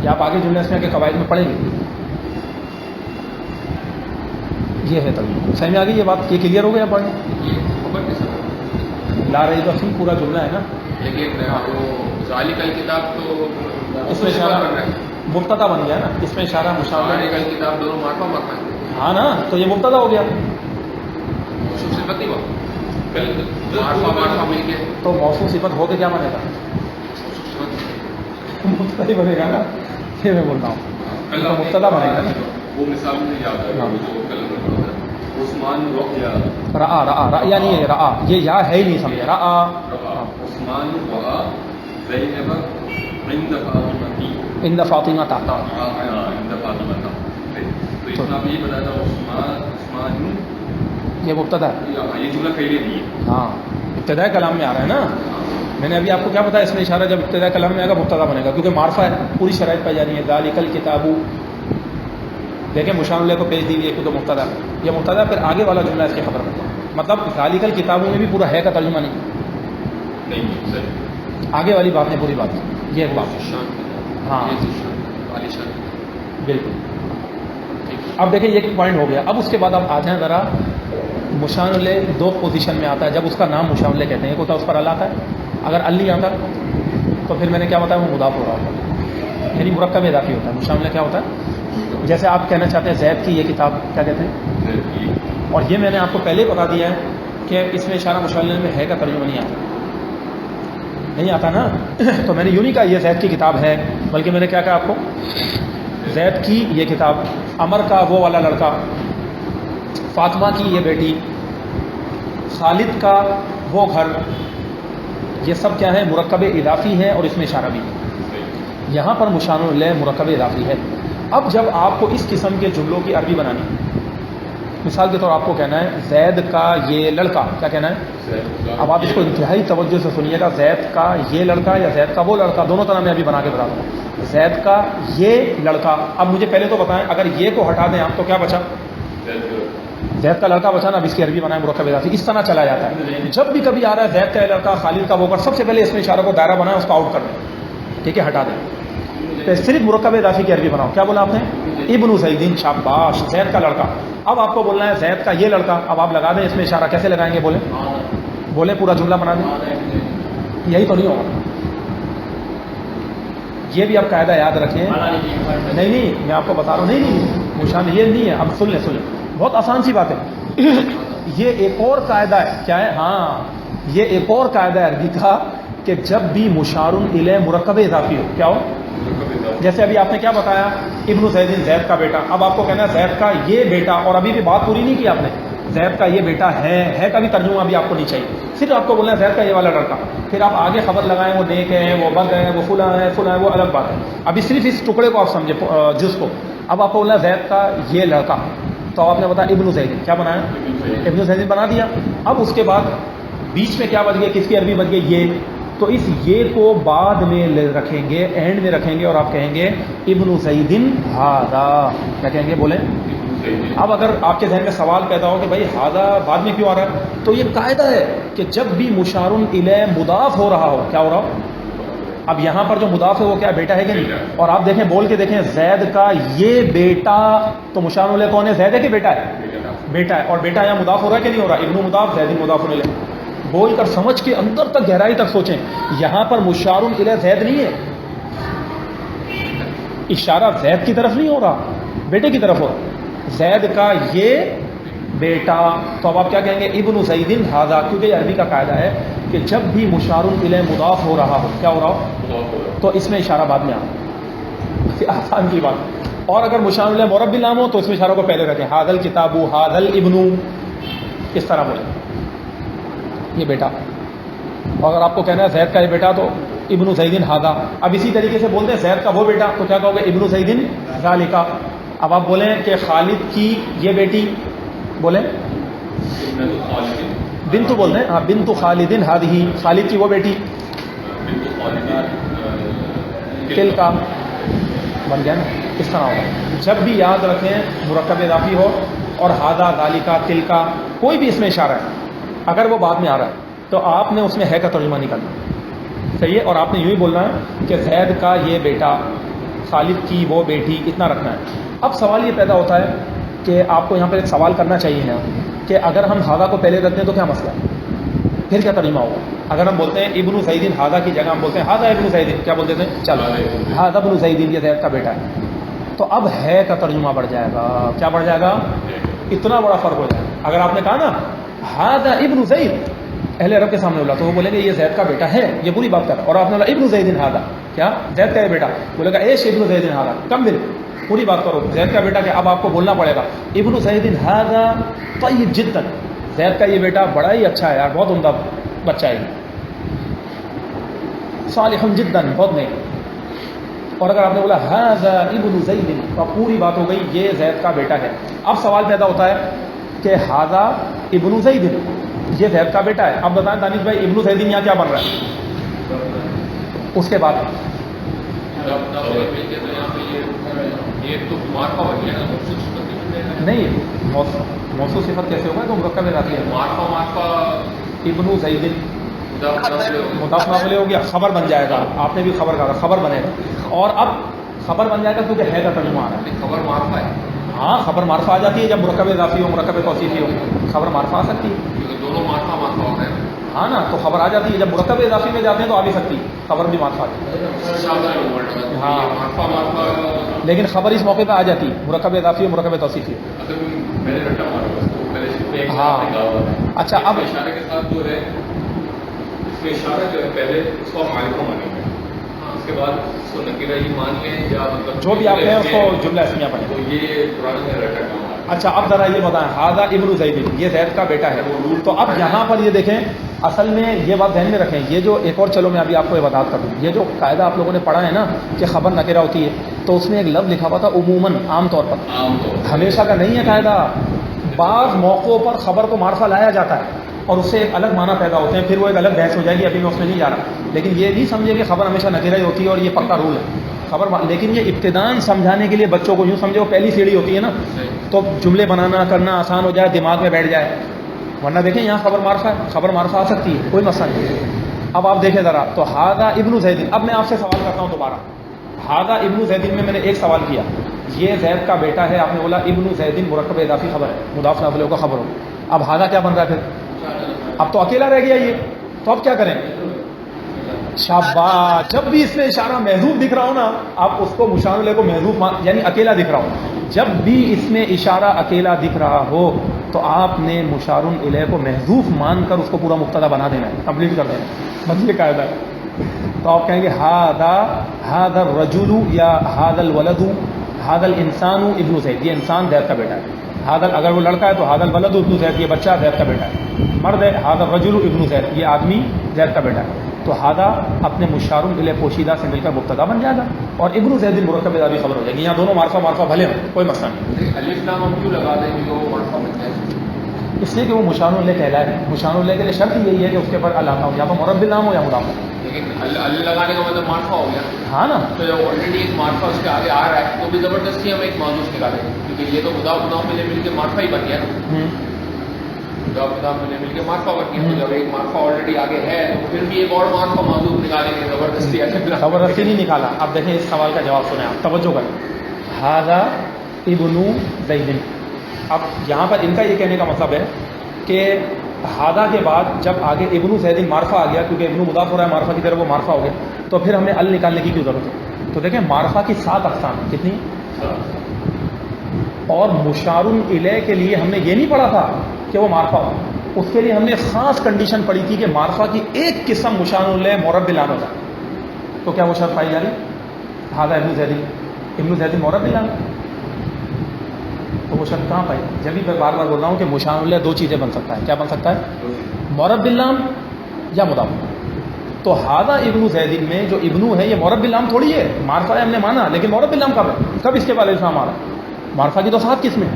یہ آپ آگے جملے اس میں کے قواعد میں پڑھیں گے. یہ ہے ترجمہ. سمجھ میں آ گئی یہ بات، یہ کلیئر ہو گیا پڑھنے. یہ خبر کے ساتھ لا ریب فیہ پورا جملہ ہے نا. لیکن وہ ذالک الکتاب تو اس میں اشارہ مبتدا بن گیا نا، اس میں اشارہ مشابہ. ذالک الکتاب دونوں معرفہ مرفوع ہے. ہاں نا، تو یہ مبتدا ہو گیا. موصوف صفت نہیں ہوا، معرفہ مل کے تو موصوف صفت ہو کے کیا بنے گا، موصوف صفت. مبتدا ہی بنے گا نا. یہ میں بول رہا ہوں، تو مبتدا بنے گا نا. وہ مثال مجھے یاد ہے جو کل عثمان رؤیا رآ رأیا نہیں ہے، رآ یہ یا ہے ہی نہیں سمجھے. رآ عثمان رؤا زینب عند فاطمہ عند فاطمہ تحت. عند فاطمہ. تو اس میں آپ یہ بتایا عثمان یہ مبتدا ہے. یہ جملہ پہلے نہیں ہے. ہاں ابتداء کلام میں آ رہا ہے نا. میں نے ابھی آپ کو کیا بتایا، اس میں اشارہ جب ابتداء کلام میں آئے گا مبتدا بنے گا، کیونکہ معرفہ ہے، پوری شرائط پائی جا رہی ہے. ذالک الکتاب، دیکھیں مشار الیہ کو پیش دی ہوئی ہے کیونکہ مبتدا ہے. یہ مبتدا پھر آگے والا جملہ اس کی خبر میں. مطلب ذالک الکتابوں میں بھی پورا ہے کا ترجمہ نہیں، صحیح. آگے والی بات نے پوری بات کی. یہ ایک بات ہے. ہاں بالکل. اب دیکھیں یہ پوائنٹ ہو گیا. اب اس کے بعد آپ آ جائیں ذرا، مشار الیہ دو پوزیشن میں آتا ہے. جب اس کا نام مشار الیہ کہتے ہیں، ایک ہوتا ہے اس پر ال آتا ہے. اگر ال نہیں آتا تو پھر میں نے کیا بتایا، وہ مضاف ہو رہا ہوتا ہے، یعنی مرکب اضافی ہوتا ہے. مشار الیہ کیا ہوتا ہے، جیسے آپ کہنا چاہتے ہیں زید کی یہ کتاب کیا کہتے ہیں. اور یہ میں نے آپ کو پہلے بتا دیا ہے کہ اس میں اشارہ مشار الیہ میں ہے کا ترجمہ نہیں آتا نا. تو میں نے یوں نہیں کہا یہ زید کی کتاب ہے، بلکہ میں نے کیا کہا آپ کو، زید کی یہ کتاب، عمر کا وہ والا لڑکا، فاطمہ کی یہ بیٹی، خالد کا وہ گھر. یہ سب کیا ہے، مرکب اضافی ہے اور اس میں اشارہ بھی ہے. یہاں پر مشار الیہ مرکب اضافی ہے. اب جب آپ کو اس قسم کے جملوں کی عربی بنانی، مثال کے طور آپ کو کہنا ہے زید کا یہ لڑکا، کیا کہنا ہے. اب آپ اس کو انتہائی توجہ سے سنیے گا، زید کا یہ لڑکا یا زید کا وہ لڑکا، دونوں طرح میں ابھی بنا کے بتا دوں گا. زید کا یہ لڑکا. اب مجھے پہلے تو بتائیں، اگر یہ کو ہٹا دیں آپ تو کیا بچا، زید کا لڑکا بچا نا. اب اس کی عربی بنائیں مرکب اضافی. اس طرح چلا جاتا ہے. جب بھی کبھی آ رہا ہے زید کا یہ لڑکا، خالد کا وہ کر، سب سے پہلے اس میں اشارہ کو دائرہ بنائیں، اس کو آؤٹ کر دیں، ٹھیک ہے، ہٹا دیں. تو صرف مرکب اضافی کی عربی بناؤ. کیا بولا آپ نے، ابن زیدین، شاباش، زید کا لڑکا. اب آپ کو بولنا ہے زید کا یہ لڑکا، اب آپ لگا دیں اس میں اشارہ، کیسے لگائیں گے بولیں؟ بولیں پورا جملہ بنا دیں، یہی تو نہیں ہوگا. یہ بھی آپ قاعدہ یاد رکھیں. نہیں میں آپ کو بتا رہا ہوں، نہیں مشان یہ نہیں ہے. اب سن لیں بہت آسان سی بات ہے. یہ ایک اور قاعدہ ہے. کیا ہے؟ ہاں یہ ایک اور قاعدہ ہے عربی کا کہ جب بھی مشار الیہ مرکب اضافی ہو، کیا ہو؟ جیسے ابھی آپ نے کیا بتایا؟ ابن زید، زید کا بیٹا. اب آپ کو کہنا ہے زید کا یہ بیٹا، اور ابھی بھی بات پوری نہیں کی آپ نے. زید کا یہ بیٹا ہے کا بھی ترجمہ ابھی آپ کو نہیں چاہیے، صرف آپ کو بولنا ہے زید کا یہ والا لڑکا. پھر آپ آگے خبر لگائیں وہ نیک ہے، وہ بد ہے، وہ فلاں ہے وہ الگ بات ہے. ابھی صرف اس ٹکڑے کو آپ سمجھے، جز کو. اب آپ کو بولنا ہے زید کا یہ لڑکا، تو آپ نے بتایا ابن زید. کیا بنایا؟ ابن زید بنا دیا. اب اس کے بعد بیچ میں کیا بچ گیا؟ کس کی عربی بچ گئی؟ یہ. تو اس یہ کو بعد میں رکھیں گے، اینڈ میں رکھیں گے، اور آپ کہیں گے ابن زید ھذا. کیا کہیں گے؟ بولیں. اب اگر آپ کے ذہن میں سوال پیدا ہو کہ بھائی ھذا بعد میں کیوں آ رہا ہے، تو یہ قاعدہ ہے کہ جب بھی مشار الیہ مضاف ہو رہا ہو، کیا ہو رہا ہو؟ اب یہاں پر جو مضاف ہے وہ کیا بیٹا ہے کہ نہیں؟ اور آپ دیکھیں بول کے دیکھیں زید کا یہ بیٹا، تو مشار الیہ کون ہے؟ زید ہے کہ بیٹا ہے؟ بیٹا ہے. اور بیٹا یہاں مضاف ہو رہا ہے کہ نہیں ہو رہا؟ ابن مضاف زید مضاف الیہ. بول کر سمجھ کے اندر تک گہرائی تک سوچیں. یہاں پر مشار الیہ زید نہیں ہے، اشارہ زید کی طرف نہیں ہو رہا، بیٹے کی طرف ہو رہا. زید کا یہ بیٹا. تو اب آپ کیا کہیں گے؟ ابن زید ھذا. کیونکہ یہ عربی کا قاعدہ ہے کہ جب بھی مشار الیہ مضاف ہو رہا ہو، کیا ہو رہا ہو، تو اس میں اشارہ بعد میں آنا. آسان کی بات. اور اگر مشار الیہ معرب باللام ہو تو اس میں اشارہ کو پہلے رکھیں. ھذا الکتاب، ھذا الابن، اس طرح بولیں یہ بیٹا. اور اگر آپ کو کہنا ہے زید کا یہ بیٹا تو ابن زید ھذا. اب اسی طریقے سے بولتے ہیں زید کا وہ بیٹا، تو کیا کہو گے؟ ابن زید ذالک. اب آپ بولیں کہ خالد کی یہ بیٹی، بولیں بنت بولتے ہیں. ہاں بنت خالد ھذہ. خالد کی وہ بیٹی تلک. بن گیا نا؟ اس طرح ہوگا. جب بھی یاد رکھیں مرکب اضافی ہو اور ھذا ذالک تلک کوئی بھی اس میں اشارہ ہے، اگر وہ بعد میں آ رہا ہے تو آپ نے اس میں ہے کا ترجمہ نہیں کرنا. صحیح ہے. اور آپ نے یوں ہی بولنا ہے کہ زید کا یہ بیٹا، خالد کی وہ بیٹی، اتنا رکھنا ہے. اب سوال یہ پیدا ہوتا ہے کہ آپ کو یہاں پر ایک سوال کرنا چاہیے کہ اگر ہم ھذا کو پہلے رکھ دیں تو کیا مسئلہ ہے؟ پھر کیا ترجمہ ہوگا؟ اگر ہم بولتے ہیں ابن زید ھذا کی جگہ ہم بولتے ہیں ھذا ابن زید، کیا بولتے تھے؟ چلو ھذا ابن زید، یہ زید کا بیٹا ہے. تو اب ہے کا ترجمہ بڑھ جائے گا. کیا بڑھ جائے گا؟ اتنا بڑا فرق ہو جائے گا. اگر آپ نے کہا نا ھذا ابن زید، اہل عرب کے سامنے بولا تو وہ بولیں گے یہ زید کا بیٹا ہے، یہ پوری بات کر رہا ہے. اور آپ نے بولا ابن زید ھذا، کیا زید کا یہ بیٹا، بولے گا ایش ابن زید ھذا، کم دن پوری بات کرو. زید کا بیٹا کہ اب آپ کو بولنا پڑے گا ابن زید ھذا طیب جدا. زید کا یہ بیٹا بڑا ہی اچھا ہے یار، بہت عمدہ بچہ ہے، صالح جدا، بہت نیک. اور اگر آپ نے بولا ھذا ابن زید تو پوری بات ہو گئی یہ زید کا بیٹا ہے. اب سوال پیدا ہوتا ہے کہ ھذا ابن زید، یہ زید کا بیٹا ہے. اب بتائیں دانش بھائی ابن زید یہاں کیا بن رہا ہے؟ اس کے بعد نہیں، موصوف صفت کیسے ہوگا؟ تو مرکب اضافی ہے. ابن زید مضاف نافع ہو گیا، خبر بن جائے گا. آپ نے بھی خبر کہا، خبر بنے گا. اور اب خبر بن جائے گا کیونکہ ہے کا ترجمہ آ رہا ہے. خبر معرفہ ہے. ہاں خبر معرفہ آ جاتی ہے جب مرکب اضافی ہو، مرکب توصیفی ہو، خبر معرفہ آ سکتی ہے. دونوں معرفہ ہوتا ہے. ہاں نا، تو خبر آ جاتی ہے. جب مرکب اضافی میں جاتے ہیں تو آ بھی سکتی ہے، خبر بھی معرفہ آ جاتی ہے. ہاں لیکن خبر اس موقع پہ آ جاتی ہے، مرکب اضافی اور مرکب توصیفی. ہاں اچھا. اب اشارے کے ساتھ جو ہے اس میں اشارہ جو ہے پہلے اس کو معرفہ مانیں گے، اس کے بعد اس کو نکیرہ ہی مان لیں یا مطلب جو بھی آپ ہیں اس کو جملہ اسمیہ پڑھیں. تو یہ قرآن میں رٹا کام ہے. اچھا اب ذرا یہ بتائیں ھذا ابن زید، یہ زید کا بیٹا ہے. تو اب یہاں پر یہ دیکھیں، اصل میں یہ بات ذہن میں رکھیں، یہ جو ایک اور چلو میں ابھی آپ کو یہ وضاحت کر دوں. یہ جو قاعدہ آپ لوگوں نے پڑھا ہے نا کہ خبر نکرہ ہوتی ہے، تو اس میں ایک لفظ لکھا ہوا تھا عموماً، عام طور پر. ہمیشہ کا نہیں ہے قاعدہ. بعض موقعوں پر خبر کو معرفہ لایا جاتا ہے اور اس سے ایک الگ معنی پیدا ہوتے ہیں، پھر وہ ایک الگ بحث ہو جائے گی، ابھی میں اس میں نہیں جا رہا. لیکن یہ نہیں سمجھے کہ خبر ہمیشہ نکرہ ہی ہوتی ہے اور یہ پکا رول ہے خبر. لیکن یہ ابتداءً سمجھانے کے لیے بچوں کو یوں سمجھو پہلی سیڑھی ہوتی ہے نا، تو جملے بنانا کرنا آسان ہو جائے، دماغ میں بیٹھ جائے. ورنہ دیکھیں یہاں خبر معرفہ ہے، خبر معرفہ آ سکتی ہے، کوئی مسئلہ نہیں. اب آپ دیکھیں ذرا، تو ھذا ابن زید. اب میں آپ سے سوال کرتا ہوں دوبارہ. ھذا ابن زید میں نے ایک سوال کیا، یہ زید کا بیٹا ہے، آپ نے بولا ابن زید مرکب اضافی خبر ہے، مضاف نافل کا خبر ہو، اب ہادہ کیا بن رہا ہے پھر؟ اب تو اکیلا رہ گیا یہ، تو اب کیا کریں؟ شاباش، جب بھی اس میں اشارہ محذوف دکھ رہا ہو نا، آپ اس کو مشار الیہ کو محذوف یعنی اکیلا دکھ رہا ہو، جب بھی اس میں اشارہ اکیلا دکھ رہا ہو تو آپ نے مشار الیہ کو محذوف مان کر اس کو پورا مبتدا بنا دینا ہے، کمپلیٹ کر دینا ہے، بس یہ قاعدہ ہے۔ تو آپ کہیں گے ہذا الرجل یا هذا الولد هذا الانسان ابن زید، یہ انسان زید کا بیٹا ہے۔ هذا اگر وہ لڑکا ہے تو هذا الولد ابن زید، یہ بچہ زید کا بیٹا ہے۔ مرد ہے هذا الرجل ابن زید، یہ آدمی زید کا بیٹا ہے۔ تو ہذا اپنے مشار الیہ پوشیدہ سے مل کر مبتدا بن جائے گا اور ابن زید مرکب اضافی خبر ہو جائے گی۔ یہاں دونوں معرفہ بھلے ہوں، کوئی مسئلہ نہیں، الف لام ہم کیوں لگا دیں کہ وہ معرفہ بن جائے؟ اس لیے کہ وہ مشار الیہ کہلائے ہے۔ مشار الیہ کے لیے شرط یہی ہے کہ اس کے اوپر علاقہ ہو، یا تو مرب نام ہو یا مضاف ہو۔ لیکن ال لگانے کا مطلب معرفہ ہو گیا، ہاں نا، تو جب آلریڈی ایک معرفہ اس کے آگے آ رہا ہے تو بھی زبردستی ہم ایک معذوف نکالیں، کیونکہ یہ تو مضاف مل کے معرفہ ہی بن گیا نا، مضاف مل کے معرفہ بن گیا۔ تو جب ایک معرفہ آلریڈی آگے ہے تو پھر بھی ایک اور معرفہ معذوف نکالیں گے، زبردستی نہیں نکالا۔ اب دیکھیں اس سوال کا جواب سنیں، آپ توجہ کریں۔ ہذا ابن زید، اب یہاں پر ان کا یہ کہنے کا مطلب ہے کہ ہادہ کے بعد جب آگے ابن زید معرفہ آ گیا، کیونکہ ابن مضاف ہو رہا ہے معرفہ کی طرف، وہ معرفہ ہو گیا، تو پھر ہمیں ال نکالنے کی کیوں ضرورت ہے؟ تو دیکھیں معرفہ کی 7 اقسام ہیں، کتنی؟ اور مشار الیہ کے لیے ہم نے یہ نہیں پڑھا تھا کہ وہ معرفہ ہو، اس کے لیے ہم نے خاص کنڈیشن پڑھی تھی کہ معرفہ کی ایک قسم مشار الیہ معرب باللام ہو جائے۔ تو کیا وہ شرط پائی جا رہی؟ ہادہ ابن زید معرب باللام، تو وہ شرط کہاں پائی؟ جب بھی میں بار بار بول رہا ہوں کہ مشار الیہ 2 چیزیں بن سکتا ہے، کیا بن سکتا ہے؟ معرب باللام یا مضاف۔ تو ہادہ ابن زید میں جو ابنو ہے یہ معرب باللام تھوڑی ہے، معرفہ ہے ہم نے مانا، لیکن معرب باللام کب ہے؟ کب اس کے بعد الف لام آ رہا ہے؟ معرفہ کی تو 7 قسمیں۔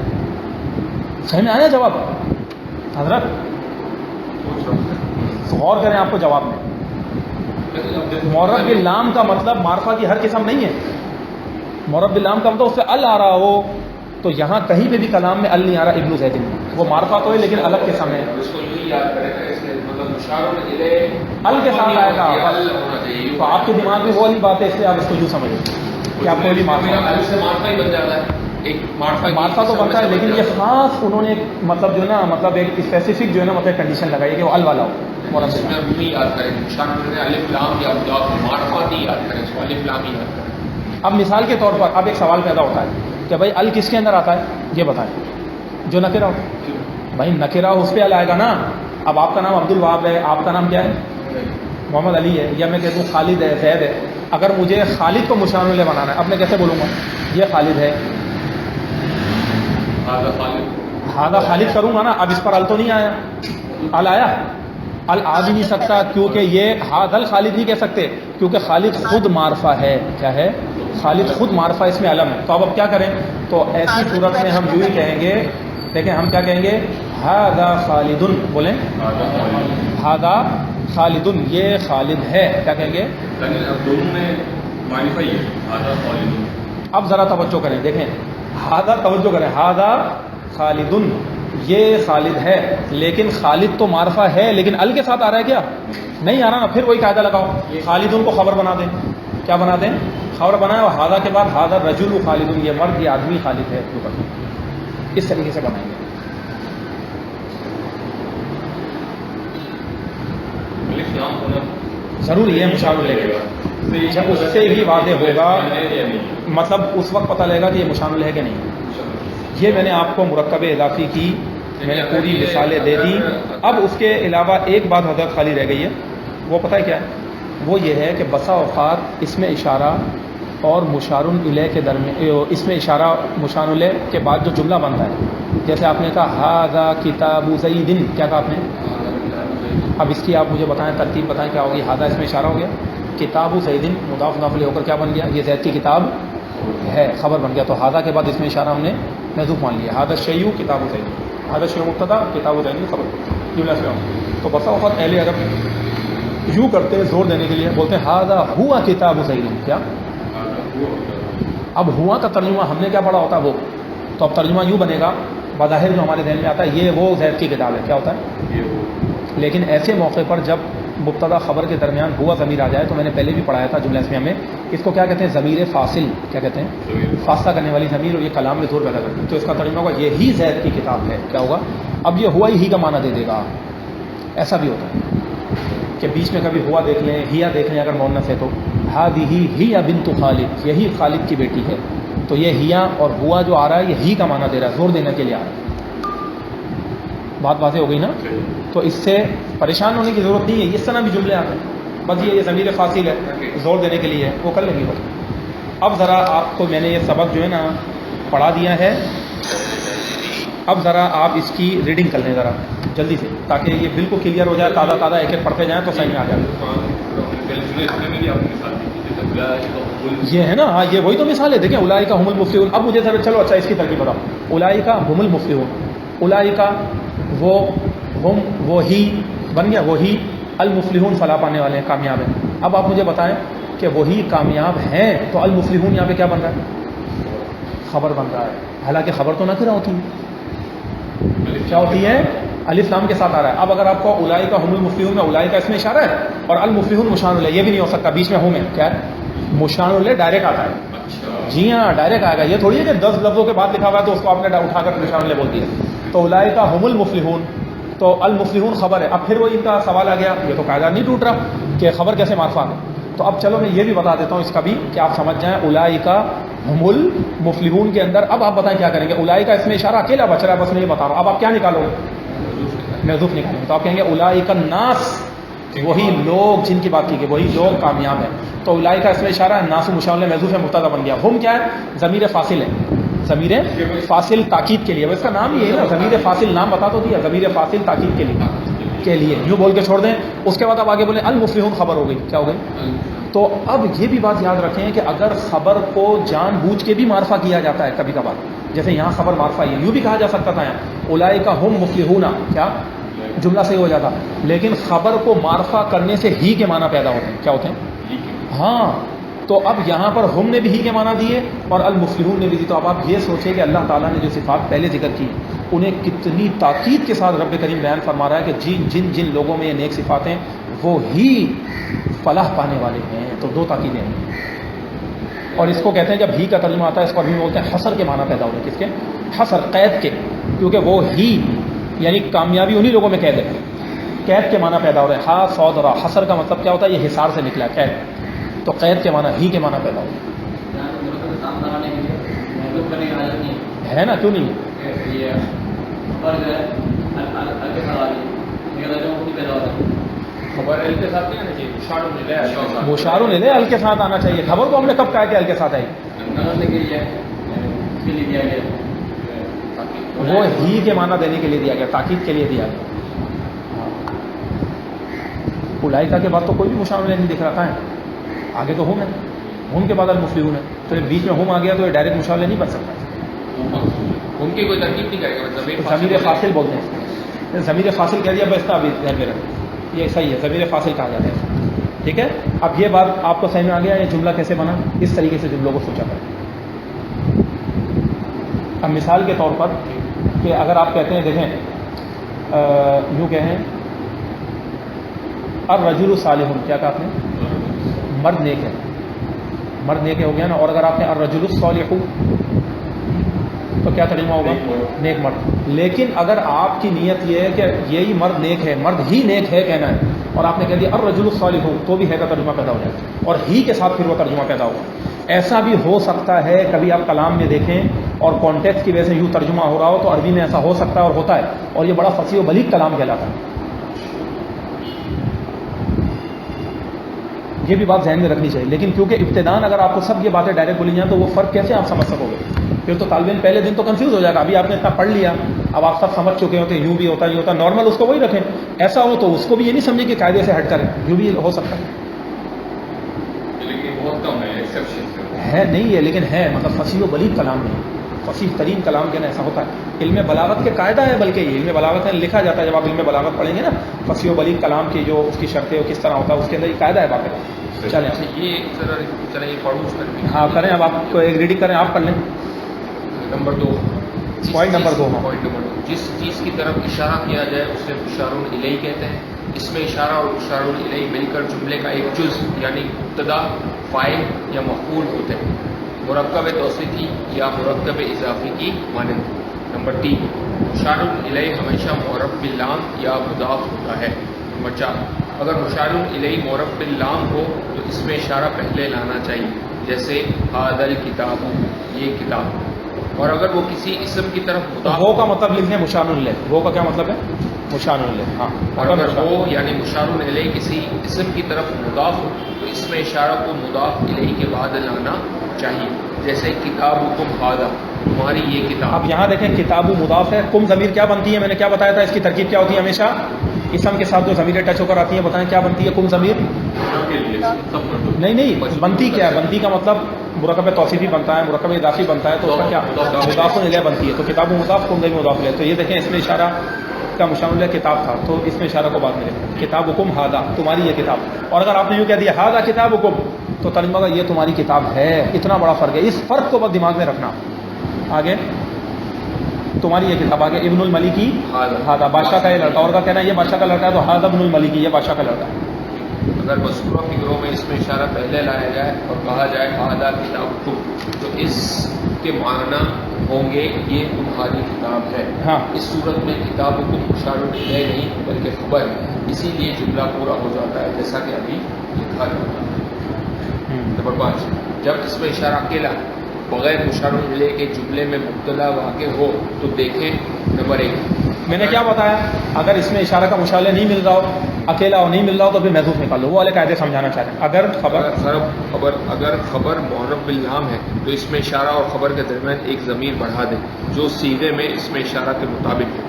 صحیح میں آیا جواب حضرت؟ غور کریں آپ کو جواب میں۔ معرب باللام کا مطلب معرفہ کی ہر قسم نہیں ہے، معرب باللام کا مطلب اس سے ال آ رہا ہو، تو یہاں کہیں پہ بھی کلام میں ال نہیں آ رہا ابن زید میں، وہ معرفہ تو ہے لیکن الگ قسم ہے، اس کو یوں یاد کریں نا، اس لیے مطلب مشار الیہ ال کے ساتھ آئے گا۔ ال ہونا چاہیے، تو آپ کے دماغ میں وہ والی بات ہے، اس لیے آپ اس کو یوں سمجھیں کہ آپ کوئی بھی معرفہ ال سے معرفہ ہی بن جاتا ہے، ایک معرفہ تو بنتا ہے، لیکن یہ خاص انہوں نے مطلب جو ہے نا، مطلب ایک اسپیسیفک جو ہے نا مطلب کنڈیشن لگائی ہے کہ وہ ال والا ہو۔ اس میں نہیں یاد کریں مشار الیہ الف لام یا مضاف، معرفہ نہیں یاد کریں، اس کو الف لام ہی یاد کریں۔ اب مثال کے طور پر اب ایک سوال پیدا ہوتا ہے کہ بھائی ال کس کے اندر آتا ہے؟ یہ بتائیں، جو نکرہ ہو۔ بھائی نکرہ اس پہ ال آئے گا نا۔ اب آپ کا نام عبد الوہاب ہے، آپ کا نام کیا ہے؟ محمد علی ہے، یا میں کہتا ہوں خالد ہے، زید ہے، اگر مجھے خالد کو مشار الیہ بنانا ہے، اب میں کیسے بولوں گا؟ یہ خالد ہے، ہادہ خالد کروں گا نا، اب اس پر ال تو نہیں آیا، ال آیا؟ ال آ بھی نہیں سکتا، کیونکہ یہ ہادل خالد نہیں کہہ سکتے، کیونکہ خالد خود معرفہ ہے۔ کیا ہے؟ خالد خود معرفہ، اس میں علم ہے۔ تو اب کیا کریں؟ تو ایسی صورت میں ہم یوں ہی کہیں گے، دیکھیں ہم کیا کہیں گے؟ ہذا خالد، بولیں ہذا خالد، یہ خالد ہے، کیا کہیں گے؟ اب دونوں میں معرفہ ہی ہے، ہذا خالد۔ اب ذرا توجہ کریں، دیکھیں ہذا، توجہ کریں، ہذا خالد، یہ خالد ہے، لیکن خالد تو معرفہ ہے، لیکن ال کے ساتھ آ رہا ہے کیا؟ نہیں آ رہا نا، پھر وہی قاعدہ لگاؤ، خالد کو خبر بنا دیں۔ کیا بنا دیں؟ خبر بنائیں، اور ہذا کے بعد ہذا رجل خالد، یہ مرد، یہ آدمی خالد ہے، اس طریقے سے بنائیں گے۔ الف لام ہونا ضروری ہے مشار الیہ کے بعد، جب اس سے بھی واضح ہوگا، مطلب اس وقت پتہ لگے گا کہ یہ مشار الیہ ہے کہ نہیں۔ یہ میں نے آپ کو مرکب اضافی کی میں نے پوری مثالیں دے دی۔ اب اس کے علاوہ ایک بات حضرت خالی رہ گئی ہے، وہ پتہ ہے کیا ہے؟ وہ یہ ہے کہ بسا اوقات اس میں اشارہ اور مشار الیہ کے درمیان، اس میں اشارہ مشار الیہ کے بعد جو جملہ بنتا ہے، جیسے آپ نے کہا ھذا کتاب زید، کیا کہا آپ نے؟ اب اس کی آپ مجھے بتائیں، ترتیب بتائیں کیا ہوگی؟ ھذا اس میں اشارہ ہو گیا، کتاب زید مضاف مضاف الیہ ہو کر کیا بن گیا؟ یہ زید کی کتاب ہے، خبر بن گیا۔ تو ھذا کے بعد اس میں اشارہ ہم نے محذوف مان لیا، ھذا الشیء کتاب زید، ھذا الشیء مبتدا، کتاب زید خبر، جملہ سے۔ تو بسا اوقات اہل عرب یوں کرتے ہیں زور دینے کے لیے، بولتے ہیں ھذا ہوا کتاب زید، کیا؟ اب ہوا کا ترجمہ ہم نے کیا پڑھا ہوتا ہے وہ، تو اب ترجمہ یوں بنے گا، بظاہر جو ہمارے ذہن میں آتا ہے یہ وہ زید کی کتاب ہے، کیا ہوتا ہے؟ لیکن ایسے موقع پر جب مبتدا خبر کے درمیان ہوا ضمیر آ جائے تو میں نے پہلے بھی پڑھایا تھا جملہ اسمیہ میں، اس کو کیا کہتے ہیں؟ ضمیر فاصل. کیا کہتے ہیں؟ فاصلہ کرنے والی ضمیر، اور یہ کلام میں زور پیدا کرتی ہے. تو اس کا ترجمہ ہوگا یہی زید کی کتاب ہے. کیا ہوگا؟ اب یہ ہوا ہی کا معنی دے دے گا. ایسا بھی ہوتا ہے کہ بیچ میں کبھی ہوا دیکھ لیں، ہیا دیکھ لیں اگر مؤنث ہے تو، ہادی ہی بنت خالد، یہی خالد کی بیٹی ہے. تو یہ ہیا اور ہوا جو آ رہا ہے یہ ہی کا معنی دے رہا ہے، زور دینے کے لیے آ رہا ہے. بات واضح ہو گئی نا؟ تو اس سے پریشان ہونے کی ضرورت نہیں ہے، اس طرح بھی جملے آتے ہیں. بس یہ ضمیر فاصل ہے، زور دینے کے لیے ہے، وہ کر لیں گے. بس اب ذرا آپ کو میں نے یہ سبق جو ہے نا پڑھا دیا ہے، اب ذرا آپ اس کی ریڈنگ کر لیں ذرا جلدی سے، تاکہ یہ بالکل کلیئر ہو جائے. تازہ تازہ ایک ایک پڑھتے جائیں تو صحیح میں آ جائے. یہ ہے نا، ہاں یہ وہی تو مثال ہے. دیکھیں اولئک هم المفلحون. اب مجھے ذرا چلو اچھا اس کی ترکیب بتاؤ. اولئک هم المفلحون، اولئک وہ، ہم وہی بن گیا، وہی، المفلحون فلاح پانے والے ہیں، کامیاب ہیں. اب آپ مجھے بتائیں کہ وہی کامیاب ہیں تو المفلحون یہاں پہ کیا بن رہا ہے؟ خبر بن رہا ہے. حالانکہ خبر تو نہ کرا ہوتی ہے، کیا ہوتی ہے؟ الف لام کے ساتھ آ رہا ہے. اب اگر آپ کو اولئک هم المفلحون میں اولئک اس میں اشارہ ہے اور المفلحون مشار الیہ، یہ بھی نہیں ہو سکتا، بیچ میں ہوں میں کیا ہے؟ مشار الیہ ڈائریکٹ آتا ہے. جی ہاں ڈائریکٹ آئے گا. یہ تھوڑی ہے کہ 10 لفظوں کے بعد لکھا ہوا ہے تو اس کو آپ نے اٹھا کر مشار الیہ بول دیا. تو اولئک هم المفلحون، تو المفلحون خبر ہے. اب پھر وہ ان کا سوال آ گیا، یہ تو قاعدہ نہیں ٹوٹ رہا کہ خبر کیسے معرفہ ہے. تو اب چلو میں یہ بھی بتا دیتا ہوں اس کا بھی کہ آپ سمجھ جائیں. اولئک هم المفلحون کے اندر اب آپ بتائیں کیا کریں گے؟ اولئک اس میں اشارہ اکیلا بچ رہا ہے، بس میں یہ بتا رہا ہوں. اب آپ کیا نکالو گے؟ محذوف نکالیں گے. تو آپ کہیں گے اولئک الناس، وہی لوگ جن کی بات کی گئی، وہی لوگ کامیاب ہیں. تو اولئک اس میں اشارہ ہے، ناس مشار الیہ محذوف ہے، مبتدا بن گیا. ہم کیا ہے؟ ضمیر فاصل ہے، ضمیر فاصل تاکید کے لیے. اس کا نام یہ ہے نا، ضمیر فاصل، نام بتا تو دیا، ضمیر فاصل تاکید کے لیے یوں بول کے چھوڑ دیں. اس کے بعد اب آگے بولیں المفلحون خبر ہو گئی. کیا ہو گئی؟ تو اب یہ بھی بات یاد رکھیں کہ اگر خبر کو جان بوجھ کے بھی معرفہ کیا جاتا ہے کبھی کبھار، جیسے یہاں خبر معرفہ ہے، یوں بھی کہا جا سکتا تھا یہاں اولئک هم مفلحون، کیا جملہ صحیح ہو جاتا. لیکن خبر کو معرفہ کرنے سے ہی کے معنی پیدا ہوتے ہیں. کیا ہوتے ہیں؟ ہاں. تو اب یہاں پر ہم نے بھی ہی کے معنی دیے اور المفلحون نے بھی دی. تو اب آپ یہ سوچیں کہ اللہ تعالیٰ نے جو صفات پہلے ذکر کی انہیں کتنی تاکید کے ساتھ رب کریم بیان فرما رہا ہے کہ جن جن لوگوں میں یہ نیک صفات ہیں وہ ہی فلاح پانے والے ہیں. تو دو تاکیدیں ہیں. اور اس کو کہتے ہیں جب ہی کا ترجمہ آتا ہے اس کو ابھی بولتے ہیں حصر کے معنی پیدا ہوتے ہیں. کس کے؟ حصر، قید کے. کیونکہ وہ ہی یعنی کامیابی انہی لوگوں میں قید ہے. قید کے معنی پیدا ہو رہے ہیں. ہا صاد را. حصر کا مطلب کیا ہوتا ہے؟ یہ حصار سے نکلا قید. تو قید کے معنی ہی کے معنی پیدا ہو ہے نا. کیوں نہیں؟ خبر ال کے ساتھ نہیں آنا چاہیے، مشار الیہ ال کے ساتھ آنا چاہیے. خبر کو ہم نے کب کہا کہ ال کے ساتھ آئی؟ وہ ہی کے معنی دینے کے لیے دیا گیا، تاکید کے لیے دیا گیا. اولئک کے بعد تو کوئی بھی مشار الیہ نہیں دکھ رہا ہے. آگے تو ہم ہے، ہم کے بعد المفلحون ہے. تو بیچ میں ہم آ گیا تو یہ ڈائریکٹ مشار الیہ نہیں بن سکتا. ان کی کوئی ترکیب نہیں کرے گا. ضمیر فاصل بولتے ہیں. ضمیر فاصل کہہ دیا، بس ابھی ذہن میں رکھیں یہ صحیح ہے، ضمیر فاصل کہا جاتا ہے. ٹھیک ہے. اب یہ بات آپ کو سمجھ میں آ گیا یہ جملہ کیسے بنا؟ اس طریقے سے جملوں کو سوچا کریں. اب مثال کے طور پر کہ اگر آپ کہتے ہیں دیکھیں یوں کہیں الرجل صالح، کیا کہا آپ نے؟ مرد نیک ہے. مرد نیک ہو گیا نا. اور اگر آپ نے الرجل الصالح تو کیا ترجمہ ہوگا؟ نیک مرد. لیکن اگر آپ کی نیت یہ ہے کہ یہی مرد نیک ہے، مرد ہی نیک ہے کہنا ہے، اور آپ نے کہہ دیا الرجل الصالح تو بھی ہے کا ترجمہ پیدا ہو جائے گا، اور ہی کے ساتھ پھر وہ ترجمہ پیدا ہوگا. ایسا بھی ہو سکتا ہے کبھی آپ کلام میں دیکھیں اور کانٹیکسٹ کی وجہ سے یوں ترجمہ ہو رہا ہو تو عربی میں ایسا ہو سکتا ہے اور ہوتا ہے، اور یہ بڑا فصیح و بلیغ کلام کہلاتا ہے. یہ بھی بات ذہن میں رکھنی چاہیے. لیکن کیونکہ ابتداءً اگر آپ کو سب یہ باتیں ڈائریکٹ بولی جائیں تو وہ فرق کیسے آپ سمجھ سکو گے؟ پھر تو طالب علم پہلے دن تو کنفیوز ہو جائے گا. ابھی آپ نے اتنا پڑھ لیا، اب آپ سب سمجھ چکے ہو کہ یوں بھی ہوتا ہے، یوں ہوتا ہے. نارمل اس کو وہی رکھیں. ایسا ہو تو اس کو بھی یہ نہیں سمجھیں کہ قاعدے سے ہٹ کریں، یوں بھی ہو سکتا لیکن بہت کم ہے، ہے نہیں ہے لیکن ہے. مطلب فصیح و بلیغ کلام نہیں، فصیح ترین کلام کہنا ایسا ہوتا ہے. علم بلاغت کے قاعدہ ہے، بلکہ یہ علم بلاغت میں لکھا جاتا ہے. جب آپ علم بلاغت پڑھیں گے نا فصیح و بلیغ کلام کی جو اس کی شرطیں کس طرح ہوتا ہے اس کے اندر یہ قاعدہ ہے باقی. چلیں یہ پڑھوں. ہاں کریں. اب آپ کو ایک ریڈنگ کریں، آپ پڑھ لیں. Number 2، point number 2. جس چیز کی طرف اشارہ کیا جائے اسے اشارہ الیہ کہتے ہیں. اس میں اشارہ اور مشار الیہ مل کر جملے کا ایک جز یعنی مبتدا، فاعل یا مفعول ہوتے ہیں، مرکب توصیفی یا مرکب اضافی کی مانند۔ نمبر 3، مشار الیہ ہمیشہ معرف باللام یا مضاف ہوتا ہے۔ نمبر 4، اگر مشار الیہ معرف باللام ہو تو اس میں اشارہ پہلے لانا چاہیے، جیسے ھذا الکتاب، یہ کتاب، اور اگر وہ کسی اسم کی طرف مضاف وہ کا مطلب لکھ دیں مشار الیہ، وہ کا کیا مطلب ہے؟ مشار الیہ، ہاں، اور اگر وہ یعنی مشار الیہ کسی اسم کی طرف مضاف ہو تو اس میں اشارہ کو مضاف الیہ کے بعد لانا چاہیے، جیسے کتابکم ھذا، تمہاری یہ کتاب۔ اب یہاں دیکھیں کتاب مضاف ہے، کم ضمیر کیا بنتی ہے؟ میں نے کیا بتایا تھا، اس کی ترکیب کیا ہوتی ہے؟ ہمیشہ اسم کے ساتھ جو ضمیریں ٹچ ہو کر آتی ہیں، بتائیں کیا بنتی ہے کم ضمیر؟ نہیں، بنتی کیا ہے؟ بنتی کا مطلب مرکب توصیفی بنتا ہے، مرکب اضافی بنتا ہے، تو اس کا کیا مضاف الیہ بنتی ہے، تو کتاب مضاف کم ضمیر مضاف الیہ۔ تو یہ دیکھیں اس میں اشارہ کا مشار الیہ کتاب تھا، تو اس میں اشارہ کو بعد میں لکھیں، کتابکم ھذا، تمہاری یہ کتاب۔ اور اگر آپ نے یوں کہہ دیا ھذا کتابکم، تو ترجمہ کا یہ تمہاری کتاب ہے۔ اتنا بڑا فرق ہے، اس فرق کو بس دماغ میں رکھنا۔ آگے تمہاری یہ کتاب، آگے ابن الملکی ھذا، بادشاہ کا یہ لڑکا، اور کا کہنا ہے یہ بادشاہ کا لڑکا ہے، تو ھذا ابن الملکی، یہ بادشاہ کا لڑکا ہے۔ اگر مذکورہ فکروں میں اس میں اشارہ پہلے لایا جائے اور کہا جائے ھذا کتابکم، تو اس کے معنی ہوں گے یہ تمہاری کتاب ہے۔ ہاں، اس صورت میں کتابکم مشار الیہ نہیں بلکہ خبر ہے، اسی لیے جملہ پورا ہو جاتا ہے جیسا کہ ابھی لکھا جاتا ہے۔ نمبر 5، جب اس میں اشارہ اکیلا بغیر مشار الیہ کے جملے میں مبتدا واقع ہو تو دیکھیں۔ نمبر 1، میں نے کیا بتایا، اگر اس میں اشارہ کا مشار الیہ نہیں مل رہا ہو، اکیلا ہو، نہیں مل رہا ہو، تو پھر محذوف نکال لو۔ وہ والے قاعدے سمجھانا چاہ رہے ہیں۔ اگر خبر معرف باللام ہے تو اس میں اشارہ اور خبر کے درمیان ایک ضمیر بڑھا دیں جو سیغے میں اس میں اشارہ کے مطابق ہے۔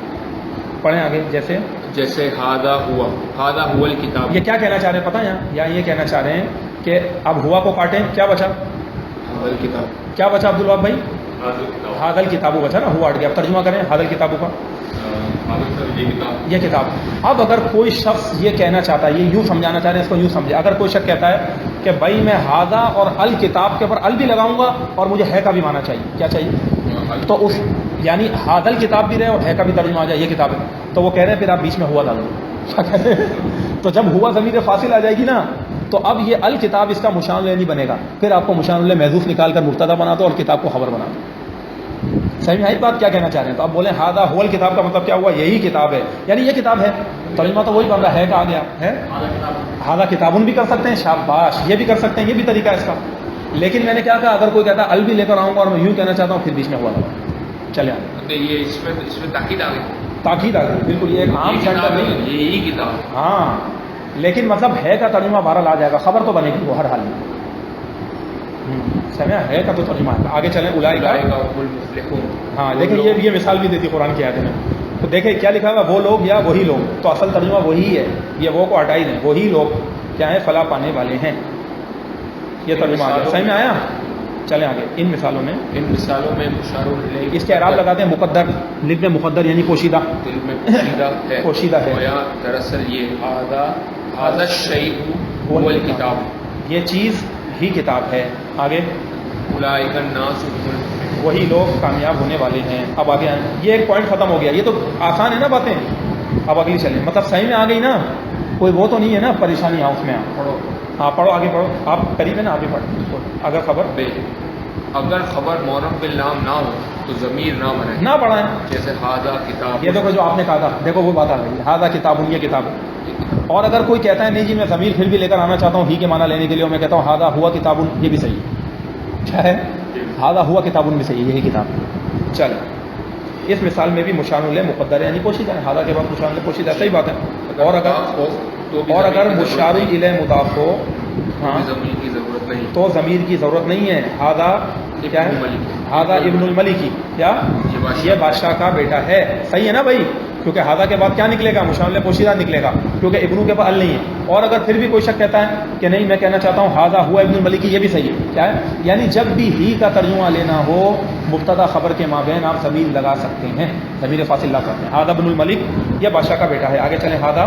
پڑھیں آگے، جیسے ھذا ہوا الکتاب۔ یہ کیا کہنا چاہ رہے ہیں پتہ ہے یہاں یہ کہنا چاہ رہے ہیں کہ اب ہوا کو کاٹیں، کیا بچا؟ ھذا الکتاب، کیا بچا عبدالوہاب بھائی؟ ھذا الکتاب بچا نا، ہوا ہٹ گیا۔ اب ترجمہ کریں ھذا الکتاب کا، یہ کتاب۔ اب اگر کوئی شخص یہ کہنا چاہتا ہے، یہ یوں سمجھانا چاہ رہے ہیں، اس کو یوں سمجھے، اگر کوئی شخص کہتا ہے کہ بھائی میں ھذا اور الکتاب کے اوپر ال بھی لگاؤں گا اور مجھے ہے کا بھی معنی چاہیے، کیا چاہیے؟ تو اس یعنی ھذا الکتاب بھی رہے اور ہے کا بھی ترجمہ آ جائے، یہ کتاب ہے، تو وہ کہہ رہے ہیں پھر آپ بیچ میں ہوا ڈال دو۔ کیا کہتے ہیں؟ تو جب ہوا ضمیر فاصل آ جائے گی نا، تو اب یہ الکتاب اس کا مشار الیہ نہیں بنے گا، پھر آپ کو مشار الیہ محذوف نکال کر مبتدا بنا دو اور کتاب کو خبر بنا دو۔ صحیح میں بات کیا کہنا چاہ رہے ہیں؟ تو آپ بولیں ھذا ہوا الکتاب کا مطلب کیا ہوا؟ یہی کتاب ہے، یعنی یہ کتاب ہے، ترجمہ تو وہی بن رہا ہے، کہ آ گیا ہے ھذا کتابن بھی کر سکتے ہیں، شاباش، یہ بھی کر سکتے ہیں، یہ بھی طریقہ ہے اس کا۔ لیکن میں نے کیا کہا، اگر کوئی کہتا ہے ال بھی لے کر آؤں گا اور میں یوں کہنا چاہتا ہوں، پھر بیچ میں ہوا لگا۔ چلے آگے، یہ اس میں تاکید آ گئی، تاکید آ گئی، بالکل، یہ ایک عام سینٹر نہیں ہے، یہی کتاب۔ ہاں، لیکن مطلب ہے کا ترجمہ بہرحال آ جائے گا، خبر تو بنے گی وہ ہر حال میں۔ سمجھا، ہے کا تو ترجمہ ہے۔ آگے چلیں، اولئک، ہاں لیکن یہ مثال بھی دیتی قرآن کی آیت میں۔ تو دیکھیں کیا لکھا ہوا، وہ لوگ یا وہی لوگ، تو اصل ترجمہ وہی ہے، یہ وہ کو ہٹائی دیں، وہی لوگ کیا ہیں، فلاح پانے والے ہیں، یہ ترجمہ آ گیا۔ صحیح میں آیا؟ چلیں آگے، ان مثالوں میں مشار الیہ اس کے اعراب لگاتے ہیں مقدر، لکھ دیں مقدر یعنی پوشیدہ، دل میں پوشیدہ ہے، پوشیدہ ہے۔ گویا دراصل یہ ھذا الشیء هو الکتاب، یہ چیز ہی کتاب ہے۔ آگے، اولئک الناس هم المفلحون، وہی لوگ کامیاب ہونے والے ہیں۔ اب آگے آئیں، یہ ایک پوائنٹ ختم ہو گیا، یہ تو آسان ہے نا باتیں۔ اب اگلی چلیں، مطلب صحیح میں آ گئی نا، کوئی وہ تو نہیں ہے نا پریشانی اس میں؟ پڑھو، ہاں پڑھو، آگے پڑھو، آپ قریب ہے نا، آگے پڑھو۔ اگر خبر اگر خبر معرف باللام نہ ہو تو ضمیر نہ بنے، نہ پڑھائیں، جیسے ھذا کتاب، یہ دیکھو جو آپ نے کہا تھا، دیکھو وہ بات آ گئی، ھذا کتاب، یہ کتاب ہے۔ اور اگر کوئی کہتا ہے نہیں جی میں ضمیر پھر بھی لے کر آنا چاہتا ہوں ہی کے معنی لینے کے لیے، اور میں کہتا ہوں ھذا ہوا کتاب، یہ بھی صحیح ہے، کیا ہے؟ ھذا ہوا کتاب بھی صحیح ہے، یہی کتاب ہے۔ چلیں، اس مثال میں بھی مشار الیہ مقدر ہے، یعنی پوشیدہ ہے، ھذا کے بعد مشار الیہ پوشیدہ ہے، صحیح بات ہے۔ اور اگر مشار الیہ مضاف ہو، ہاں، ضمیر کی ضرورت نہیں، تو ضمیر کی ضرورت نہیں ہے۔ ھذا کیا ہے؟ ھذا ابن الملکی، کیا؟ یہ بادشاہ کا بیٹا ہے، صحیح ہے نا بھائی؟ کیونکہ ھذا کے بعد کیا نکلے گا؟ مشار الیہ پوشیدہ نکلے گا، کیونکہ ابنوں کے پاس ال نہیں ہے۔ اور اگر پھر بھی کوئی شخص کہتا ہے کہ نہیں میں کہنا چاہتا ہوں ھذا ہوا ابن الملکی، یہ بھی صحیح ہے، کیا ہے؟ یعنی جب بھی ہی کا ترجمہ لینا ہو، مبتدا خبر کے مابین آپ ضمیر لگا سکتے ہیں، ضمیر فاصل لا سکتے ہیں۔ ھذا ابن الملک، یہ بادشاہ کا بیٹا ہے۔ آگے چلیں، ھذا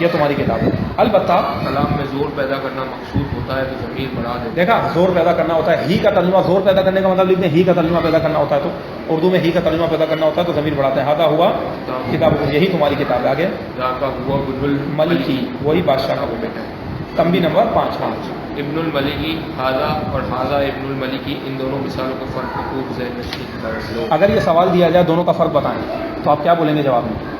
یہ تمہاری کتاب ہے. البتہ کلام میں زور پیدا کرنا مقصود ہوتا ہے تو ضمیر بڑھا دیتے دیکھا زور پیدا کرنا ہوتا ہے. ہی کا ترجمہ زور پیدا کرنے کا مطلب لکھتے ہیں ہی کا ترجمہ پیدا کرنا ہوتا ہے تو اردو میں ہی کا ترجمہ پیدا کرنا ہوتا ہے تو ضمیر بڑھاتے ہیں. ہاذا ہوا کتاب یہی تمہاری کتاب ہے. آگے جا کا ہوا ابن ملکی وہی بادشاہ کا وہ بیٹا ہے. تنبیہ نمبر 5. ابن الملکی ہاذا اور ہاذا ابن الملکی، ان دونوں مثالوں کا فرق خوب ذہن نشین کر لو. اگر یہ سوال دیا جائے دونوں کا فرق بتائیں تو آپ کیا بولیں گے جواب میں؟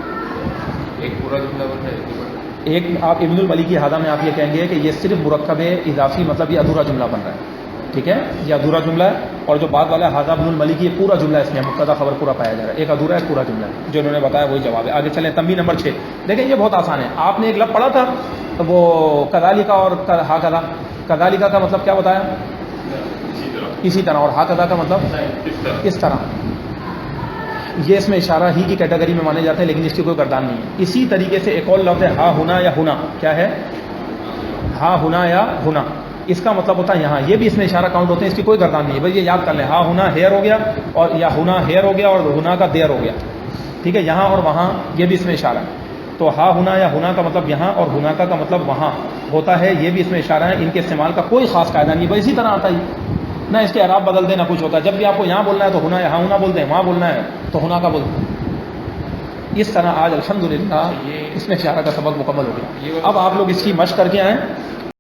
ایک پورا جملہ بنتا ہے ایک پورا. ایک آپ ابن الملکی ہاذا میں آپ یہ کہیں گے کہ یہ صرف مرکب اضافی، مطلب یہ ادھورا جملہ بن رہا ہے. ٹھیک ہے، یہ ادھورا جملہ ہے. اور جو بعد والا ہے ہاذا ابن الملکی یہ پورا جملہ ہے، اس میں مبتدا خبر پورا پایا جا رہا ہے. ایک ادھورا ہے، پورا جملہ ہے. جو انہوں نے بتایا وہی جواب ہے. آگے چلیں. تنبیہ نمبر 6. دیکھیں یہ بہت آسان ہے. آپ نے ایک لفظ پڑھا تھا وہ کذالک اور ہاکذا. کذالک کا مطلب کیا بتایا؟ اسی طرح. اور ہاکذا کا مطلب اس طرح. یہ اس میں اشارہ ہی کی کیٹیگری میں مانے جاتے ہیں لیکن اس کی کوئی گردان نہیں ہے. اسی طریقے سے ایک اور لفظ ہے ہا ہونا یا ہونا. کیا ہے؟ ہا ہونا یا ہونا. اس کا مطلب ہوتا ہے یہاں. یہ بھی اس میں اشارہ کاؤنٹ ہوتے ہیں، اس کی کوئی گردان نہیں ہے. بھائی یہ یاد کر لیں، ہا ہونا ہیئر ہو گیا اور یا ہونا ہیئر ہو گیا اور ہونا کا دیر ہو گیا. ٹھیک ہے، یہاں اور وہاں یہ بھی اس میں اشارہ ہے. تو ہا ہونا یا ہونا کا مطلب یہاں اور ہونا کا مطلب وہاں ہوتا ہے. یہ بھی اس میں اشارہ ہے. ان کے استعمال کا کوئی خاص قاعدہ نہیں ہے. بس اسی طرح آتا ہی نہ اس کے اعراب بدل دیں نہ کچھ ہوتا ہے. جب بھی آپ کو یہاں بولنا ہے تو ہونا یا ہونا بولتے ہیں، وہاں بولنا ہے تو ہونا کا بولتے ہیں. اس طرح آج الحمدللہ اس میں اشارہ کا سبق مکمل ہو گیا. اب آپ لوگ اس کی مشق کر کے آئیں